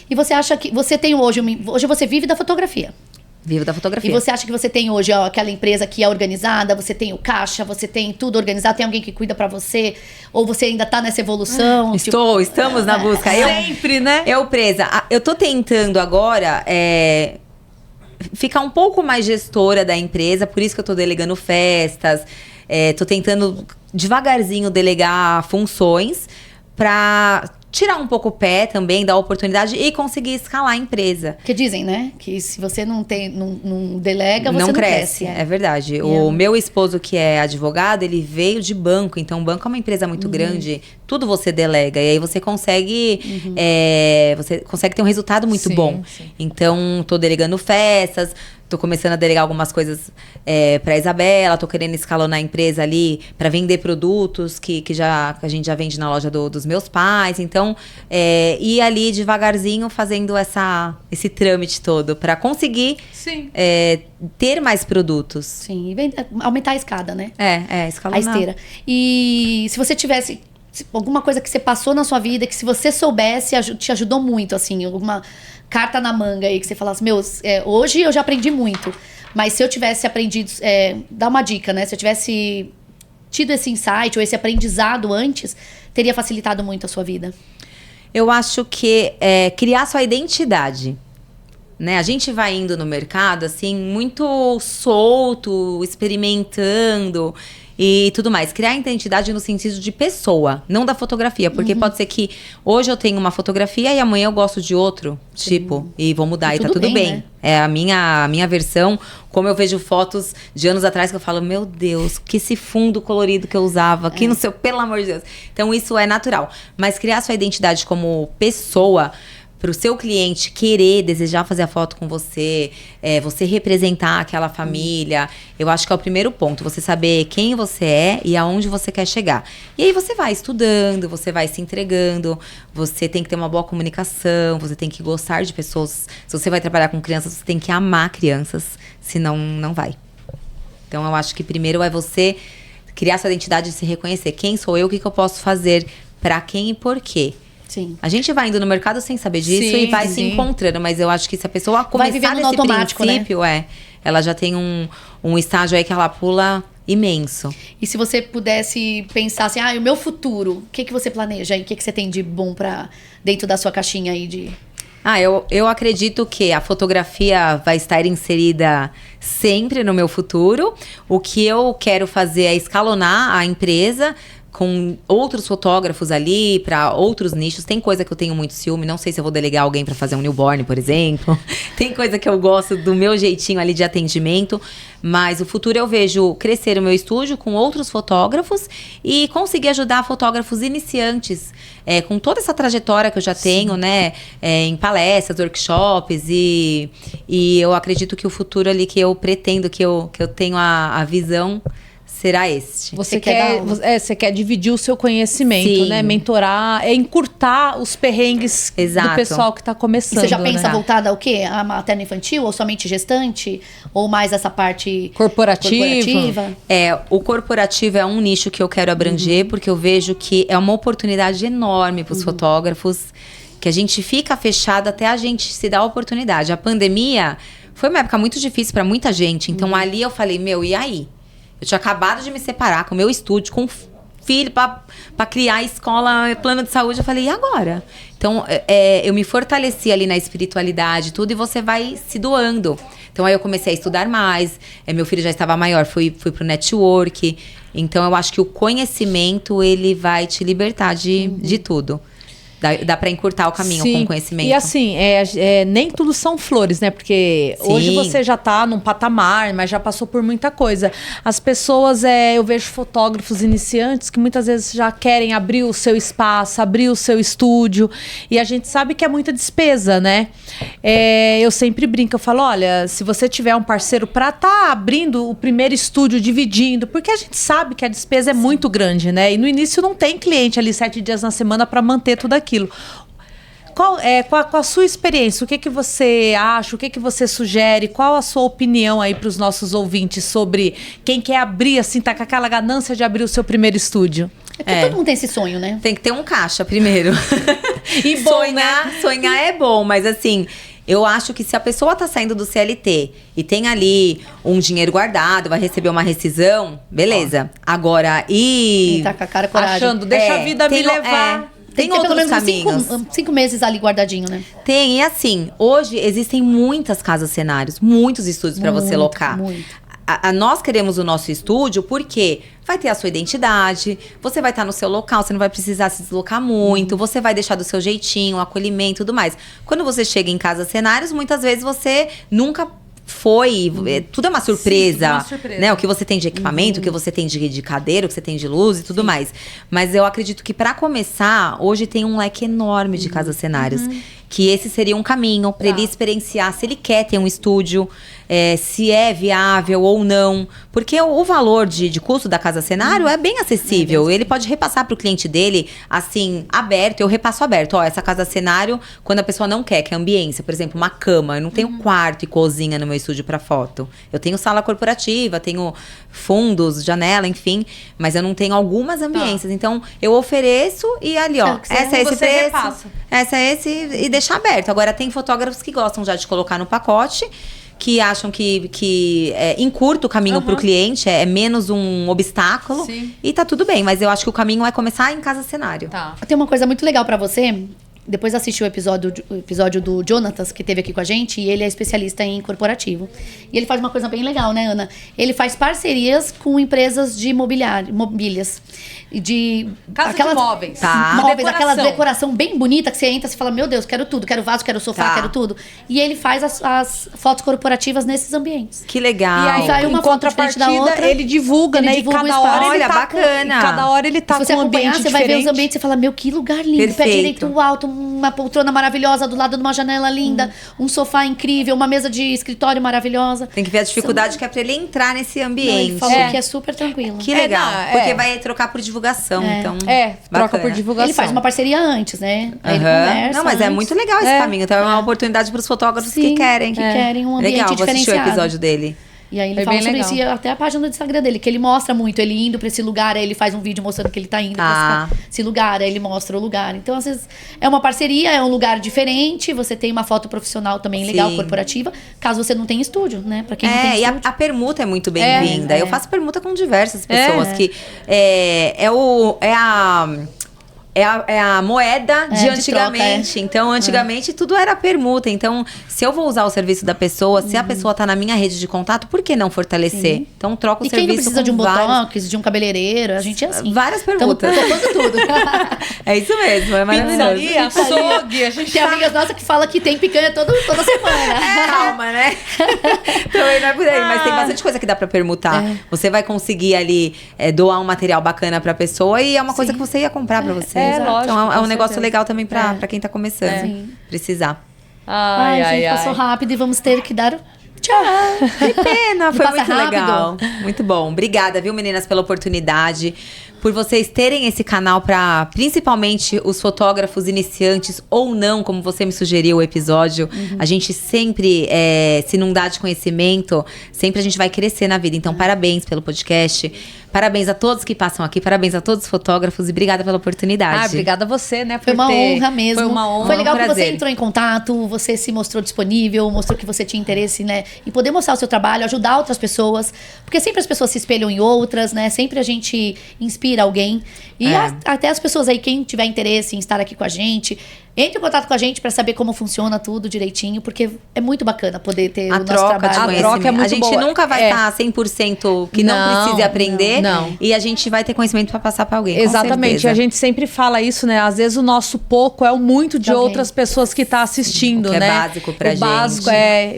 E você acha que você tem hoje você vive da fotografia. Vivo da E fotografia. você acha que você tem hoje aquela empresa que é organizada, você tem o caixa, você tem tudo organizado, tem alguém que cuida pra você? Ou você ainda tá nessa evolução? Estamos na busca. Sempre, né? Eu presa. Eu tô tentando agora ficar um pouco mais gestora da empresa, por isso que eu tô delegando festas. Tô tentando devagarzinho delegar funções pra tirar um pouco o pé também, dar oportunidade e conseguir escalar a empresa. Porque dizem, né? Que se você não delega, você não cresce. É verdade. O meu esposo, que é advogado, ele veio de banco. Então, o banco é uma empresa muito grande. Tudo você delega. E aí você consegue ter um resultado muito Sim, bom. sim. Então, tô delegando festas. Tô começando a delegar algumas coisas pra Isabela. Tô querendo escalonar a empresa ali pra vender produtos que a gente já vende na loja dos meus pais. Então, ir ali devagarzinho fazendo esse trâmite todo pra conseguir Sim. ter mais produtos. Sim, e aumentar a escada, né? A Escalonar. esteira. E se você tivesse alguma coisa que você passou na sua vida, que se você soubesse, te ajudou muito, assim, alguma carta na manga aí, que você falasse, hoje eu já aprendi muito, mas se eu tivesse aprendido, dá uma dica, né? Se eu tivesse tido esse insight ou esse aprendizado antes, teria facilitado muito a sua vida. Eu acho que criar sua identidade. Né? A gente vai indo no mercado, assim, muito solto, experimentando e tudo mais. Criar identidade no sentido de pessoa, não da fotografia. Porque pode ser que hoje eu tenho uma fotografia e amanhã eu gosto de outro tipo. E vou mudar e tá tudo bem. né? É a minha versão, como eu vejo fotos de anos atrás que eu falo, meu Deus, que esse fundo colorido que eu usava, que não sei, pelo amor de Deus. Então isso é natural. Mas criar sua identidade como pessoa, para o seu cliente querer, desejar fazer a foto com você, você representar aquela família, eu acho que é o primeiro ponto. Você saber quem você é e aonde você quer chegar. E aí você vai estudando, você vai se entregando, você tem que ter uma boa comunicação, você tem que gostar de pessoas. Se você vai trabalhar com crianças, você tem que amar crianças, senão não vai. Então eu acho que primeiro é você criar sua identidade e se reconhecer. Quem sou eu, o que eu posso fazer, para quem e por quê. Sim. A gente vai indo no mercado sem saber disso Sim, e vai se sim. encontrando. Mas eu acho que se a pessoa começar vivendo no nesse automático, princípio, ela já tem um estágio aí que ela pula imenso. E se você pudesse pensar assim, o meu futuro, o que você planeja aí? O que você tem de bom pra dentro da sua caixinha aí de... Eu acredito que a fotografia vai estar inserida sempre no meu futuro. O que eu quero fazer é escalonar a empresa com outros fotógrafos ali, para outros nichos. Tem coisa que eu tenho muito ciúme, não sei se eu vou delegar alguém para fazer um newborn, por exemplo. Tem coisa que eu gosto do meu jeitinho ali de atendimento, mas o futuro eu vejo crescer o meu estúdio com outros fotógrafos e conseguir ajudar fotógrafos iniciantes, com toda essa trajetória que eu já tenho, né, em palestras, workshops, e eu acredito que o futuro ali que eu pretendo, que eu tenho a visão, será este. Você quer você quer dividir o seu conhecimento, Sim. né? Mentorar, encurtar os perrengues Exato. do pessoal que tá E começando. você já pensa né? voltada ao quê? A materno infantil ou somente gestante? Ou mais essa parte Corporativa. O corporativo é um nicho que eu quero abranger, porque eu vejo que é uma oportunidade enorme para os fotógrafos, que a gente fica fechado até a gente se dar a oportunidade. A pandemia foi uma época muito difícil para muita gente, então ali eu falei, e aí? Eu tinha acabado de me separar com o meu estúdio, com filho para criar escola, plano de saúde. Eu falei, e agora? Então, eu me fortaleci ali na espiritualidade, tudo, e você vai se doando. Então, aí eu comecei a estudar mais. Meu filho já estava maior, fui pro network. Então, eu acho que o conhecimento, ele vai te libertar de tudo. Dá pra encurtar o caminho com o conhecimento. E assim, nem tudo são flores, né? Porque Sim. hoje você já tá num patamar, mas já passou por muita coisa. As pessoas, eu vejo fotógrafos iniciantes que muitas vezes já querem abrir o seu espaço, abrir o seu estúdio. E a gente sabe que é muita despesa, né? Eu sempre brinco, eu falo, olha, se você tiver um parceiro pra tá abrindo o primeiro estúdio, dividindo, porque a gente sabe que a despesa é muito grande, né? E no início não tem cliente ali 7 dias na semana pra manter tudo aquilo. Qual a sua experiência? O que você acha? O que você sugere? Qual a sua opinião aí para os nossos ouvintes sobre quem quer abrir, assim, tá com aquela ganância de abrir o seu primeiro estúdio? Porque todo mundo tem esse sonho, né? Tem que ter um caixa primeiro. E bom, sonhar é bom, mas assim, eu acho que se a pessoa tá saindo do CLT e tem ali um dinheiro guardado, vai receber uma rescisão, beleza. Agora, E tá com a cara e coragem. achando, deixa a vida me levar. Tem que ter pelo outros menos caminhos. 5 meses ali guardadinho, né? Tem, e assim, hoje existem muitas casas cenários, muitos estúdios para você locar. Muito. Nós queremos o nosso estúdio porque vai ter a sua identidade, você vai estar no seu local, você não vai precisar se deslocar muito, você vai deixar do seu jeitinho, o acolhimento e tudo mais. Quando você chega em casa cenários, muitas vezes você nunca foi, tudo é uma surpresa, tudo é uma surpresa. né? O que você tem de equipamento, o que você tem de cadeira, o que você tem de luz e tudo mais. Mas eu acredito que para começar, hoje tem um leque enorme de casas cenários, que esse seria um caminho para ele experienciar se ele quer ter um estúdio, se é viável ou não, porque o valor de custo da casa cenário é bem acessível. Ele pode repassar para o cliente dele, assim, aberto. Eu repasso aberto. Ó, essa casa cenário, quando a pessoa não quer ambiência, por exemplo, uma cama. Eu não tenho quarto e cozinha no meu estúdio para foto. Eu tenho sala corporativa, tenho fundos, janela, enfim, mas eu não tenho algumas ambiências. Então, eu ofereço e ali, ó, essa é esse você preço, repassa. essa é esse, e deixar aberto. Agora, tem fotógrafos que gostam já de colocar no pacote, que acham que encurta o caminho pro cliente, é menos um obstáculo. Sim. E tá tudo bem, mas eu acho que o caminho é começar em casa cenário. Tá. Tem uma coisa muito legal pra você. Depois assisti o episódio do Jonatas, que teve aqui com a gente, e ele é especialista em corporativo. E ele faz uma coisa bem legal, né, Ana? Ele faz parcerias com empresas de mobílias. De Casa de móveis. Tá. Móveis, Decoração. aquela decoração bem bonita que você entra e fala, meu Deus, quero tudo, quero vaso, quero sofá, Tá. quero tudo. E ele faz as fotos corporativas nesses ambientes. Que legal. E aí vai uma em foto diferente da contrapartida, outra, ele divulga, ele né? divulga e o cada espaço. hora ele Olha, tá bacana. Com, e cada hora ele tá Se você com um acompanhar, ambiente você vai ver os diferente. ambientes e fala, meu, que lugar lindo. Pé Perfeito. direito alto, uma poltrona maravilhosa do lado de uma janela linda, um sofá incrível, uma mesa de escritório maravilhosa. Tem que ver a dificuldade que é pra ele entrar nesse Não, ambiente. ele falou que é super tranquilo. Que legal. não, Porque é. vai trocar por divulgação, então. Troca bacana. por divulgação. Ele faz uma parceria antes, né? Aí ele Aham. conversa. Não, mas é antes. muito legal esse caminho. Então é uma oportunidade para os fotógrafos Sim, que querem. que querem um ambiente legal, vou assistir o diferenciado. episódio dele. E aí ele Foi fala bem sobre legal. isso. E até a página do Instagram dele, que ele mostra muito. Ele indo pra esse lugar, aí ele faz um vídeo mostrando que ele tá indo Ah. pra esse lugar, aí ele mostra o lugar. Então, às vezes, é uma parceria, é um lugar diferente. Você tem uma foto profissional também legal, Sim. corporativa. Caso você não tenha estúdio, né? Pra quem não tem E estúdio. a permuta é muito bem-vinda. É. Eu faço permuta com diversas pessoas que é a moeda de de antigamente. troca, Então, antigamente tudo era permuta. Então, se eu vou usar o serviço da pessoa, se a pessoa tá na minha rede de contato, por que não fortalecer? Então, troca o E quem serviço não precisa com de um vários. botox, de um cabeleireiro, a gente é assim. Várias Estamos permutas. topando tudo. É isso mesmo, é maravilhoso. Pizzaria, açougue, a gente Tem amigas nossas que falam que tem picanha toda semana. Calma, né? Também não é por aí, mas tem bastante coisa que dá pra permutar. Você vai conseguir ali doar um material bacana pra pessoa e é uma coisa que você ia comprar pra você. lógico, Então é um com negócio certeza. legal também pra quem tá começando. Sim. Precisar. Ai, gente, passou rápido e vamos ter que dar tchau. Tchau. Que pena, foi Passa muito rápido. legal. Muito bom. Obrigada, viu, meninas, pela oportunidade. Por vocês terem esse canal para principalmente os fotógrafos iniciantes ou não, como você me sugeriu o episódio. A gente sempre, se não dá de conhecimento, sempre a gente vai crescer na vida. Então, parabéns pelo podcast. Parabéns a todos que passam aqui. Parabéns a todos os fotógrafos. E obrigada pela oportunidade. Obrigada a você, né? Foi uma honra mesmo. Foi uma honra. Foi legal um que você prazer. entrou em contato, você se mostrou disponível, mostrou que você tinha interesse, né, em poder mostrar o seu trabalho, ajudar outras pessoas. Porque sempre as pessoas se espelham em outras, né? Sempre a gente inspira alguém. E até as pessoas aí, quem tiver interesse em estar aqui com a gente, entre em contato com a gente pra saber como funciona tudo direitinho, porque é muito bacana poder ter A o nosso troca de trabalho. conhecimento. troca é muito a gente boa. nunca vai estar 100% que não precise aprender. não. E a gente vai ter conhecimento para passar para alguém. com Exatamente, certeza. a gente sempre fala isso, né? Às vezes o nosso pouco é o muito de Alguém. outras pessoas que tá assistindo, O que é né? básico pra o gente. básico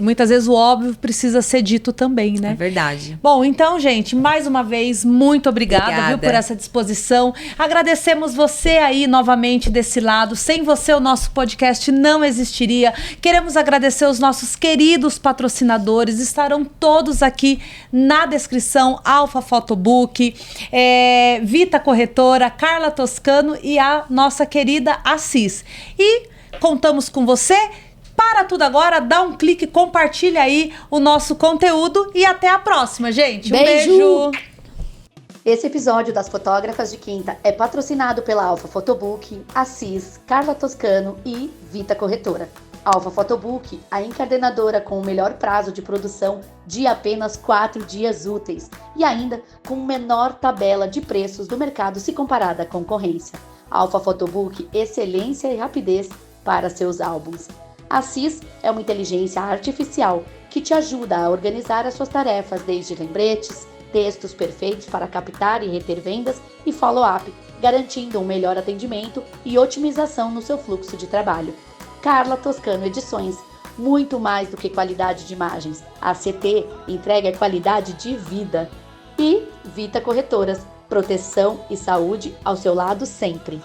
muitas vezes o óbvio precisa ser dito também, né? É verdade. Bom, então, gente, mais uma vez, muito obrigada, viu, por essa disposição. Agradecemos você aí novamente desse lado. Sem você, o nosso podcast não existiria. Queremos agradecer os nossos queridos patrocinadores. Estarão todos aqui na descrição. Alfa Photobook, Vita Corretora, Carla Toscano e a nossa querida Assis. E contamos com você. Para tudo agora, dá um clique, compartilha aí o nosso conteúdo e até a próxima, gente. Um beijo! Esse episódio das Fotógrafas de Quinta é patrocinado pela Alfa Photobook, Assis, Carla Toscano e Vita Corretora. Alfa Photobook, a encadenadora com o melhor prazo de produção de apenas 4 dias úteis e ainda com menor tabela de preços do mercado se comparada à concorrência. Alfa Photobook, excelência e rapidez para seus álbuns. Assis é uma inteligência artificial que te ajuda a organizar as suas tarefas, desde lembretes, textos perfeitos para captar e reter vendas e follow-up, garantindo um melhor atendimento e otimização no seu fluxo de trabalho. Carla Toscano Edições, muito mais do que qualidade de imagens. A CT entrega qualidade de vida. E Vita Corretoras, proteção e saúde ao seu lado sempre.